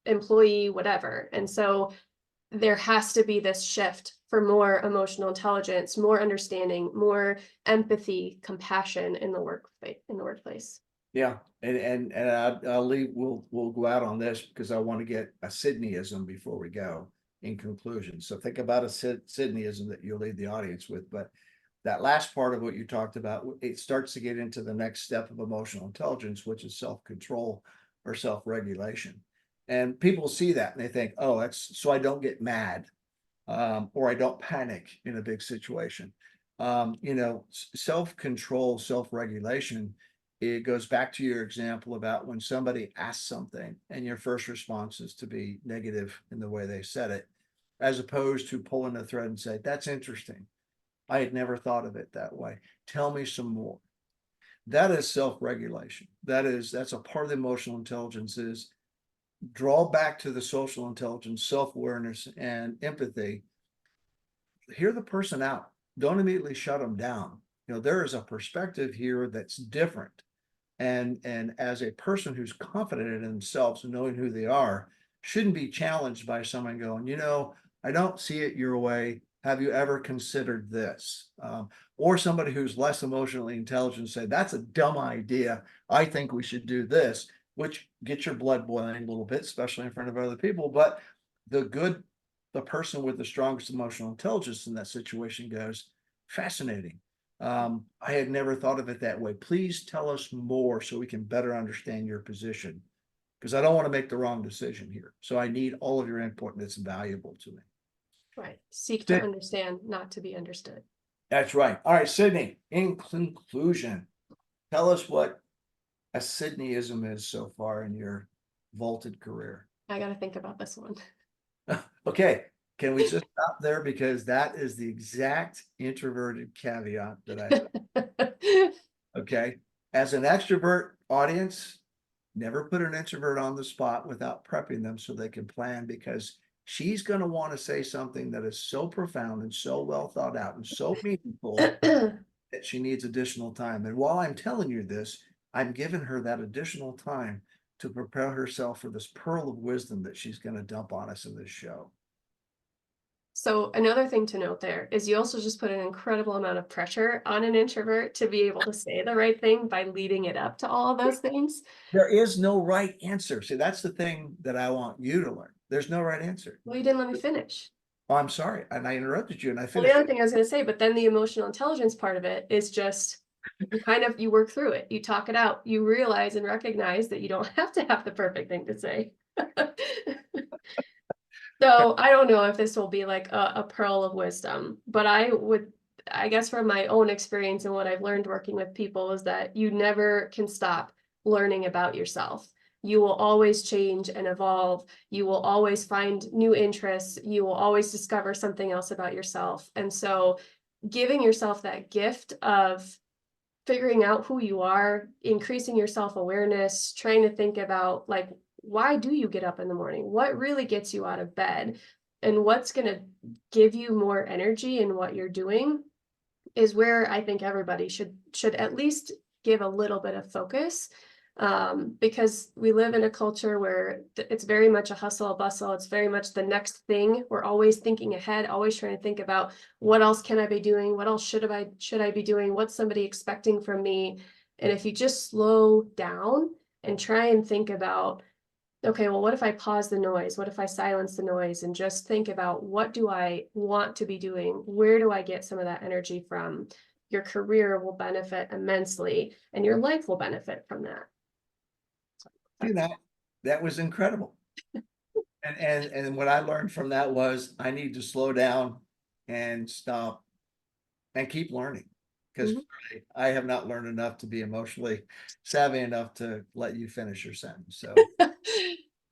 S2: employee, whatever. And so there has to be this shift for more emotional intelligence, more understanding, more empathy, compassion in the workplace.
S1: Yeah, and I'll leave. We'll go out on this because I want to get a Cydneyism before we go in conclusion. So think about a Cydneyism that you'll leave the audience with. But that last part of what you talked about, it starts to get into the next step of emotional intelligence, which is self-control or self-regulation. And people see that and they think, oh, that's so I don't get mad, or I don't panic in a big situation. Self-control, self-regulation, it goes back to your example about when somebody asks something and your first response is to be negative in the way they said it, as opposed to pulling a thread and say, that's interesting. I had never thought of it that way. Tell me some more. That is self-regulation. That's a part of the emotional intelligence, is draw back to the social intelligence, self-awareness, and empathy. Hear the person out. Don't immediately shut them down. There is a perspective here that's different. And as a person who's confident in themselves and knowing who they are, shouldn't be challenged by someone going, I don't see it your way. Have you ever considered this? Or somebody who's less emotionally intelligent say, that's a dumb idea. I think we should do this. which gets your blood boiling a little bit, especially in front of other people. But the person with the strongest emotional intelligence in that situation goes, fascinating. I had never thought of it that way. Please tell us more so we can better understand your position, because I don't want to make the wrong decision here. So I need all of your input, and it's valuable to me.
S2: Right. Seek to understand, not to be understood.
S1: That's right. All right, Cydney, in conclusion, tell us what a Cydneyism is so far in your vaulted career.
S2: I got to think about this one.
S1: Okay, can we just stop there? Because that is the exact introverted caveat that I, okay? As an extrovert audience, never put an introvert on the spot without prepping them so they can plan, because she's going to want to say something that is so profound and so well thought out and so meaningful that she needs additional time. And while I'm telling you this, I'm giving her that additional time to prepare herself for this pearl of wisdom that she's going to dump on us in this show.
S2: So another thing to note there is you also just put an incredible amount of pressure on an introvert to be able to say the right thing by leading it up to all of those things.
S1: There is no right answer. See, that's the thing that I want you to learn. There's no right answer.
S2: Well, you didn't let me finish.
S1: Oh, I'm sorry. And I interrupted you and I
S2: Well, the
S1: finished.
S2: other thing I was going to say, but then the emotional intelligence part of it is just you work through it, you talk it out, you realize and recognize that you don't have to have the perfect thing to say. So I don't know if this will be like a pearl of wisdom, but I guess from my own experience and what I've learned working with people is that you never can stop learning about yourself. You will always change and evolve. You will always find new interests. You will always discover something else about yourself. And so giving yourself that gift of figuring out who you are, increasing your self-awareness, trying to think about like, why do you get up in the morning? What really gets you out of bed? And what's going to give you more energy in what you're doing is where I think everybody should at least give a little bit of focus, because we live in a culture where it's very much a hustle, a bustle. It's very much the next thing. We're always thinking ahead, always trying to think about what else can I be doing? What else should I be doing? What's somebody expecting from me? And if you just slow down and try and think about, okay, well, what if I pause the noise? What if I silence the noise and just think about what do I want to be doing? Where do I get some of that energy from? Your career will benefit immensely and your life will benefit from that.
S1: See that was incredible. And what I learned from that was I need to slow down and stop and keep learning, because I have not learned enough to be emotionally savvy enough to let you finish your sentence. So,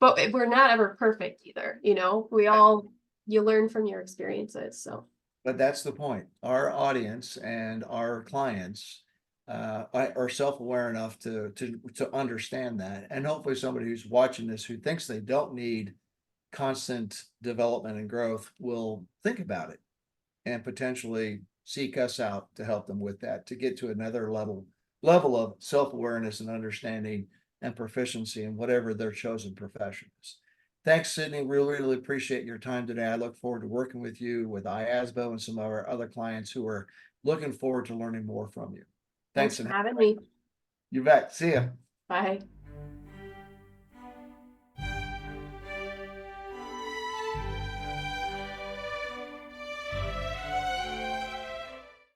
S2: But we're not ever perfect either. You learn from your experiences. So,
S1: but that's the point. Our audience and our clients are self-aware enough to understand that, and hopefully somebody who's watching this who thinks they don't need constant development and growth will think about it and potentially seek us out to help them with that, to get to another level of self-awareness and understanding and proficiency in whatever their chosen profession is. Thanks, Cydney. Really appreciate your time today. I look forward to working with you, with IASBO and some of our other clients who are looking forward to learning more from you.
S2: thanks for having me.
S1: You bet. See ya.
S2: Bye.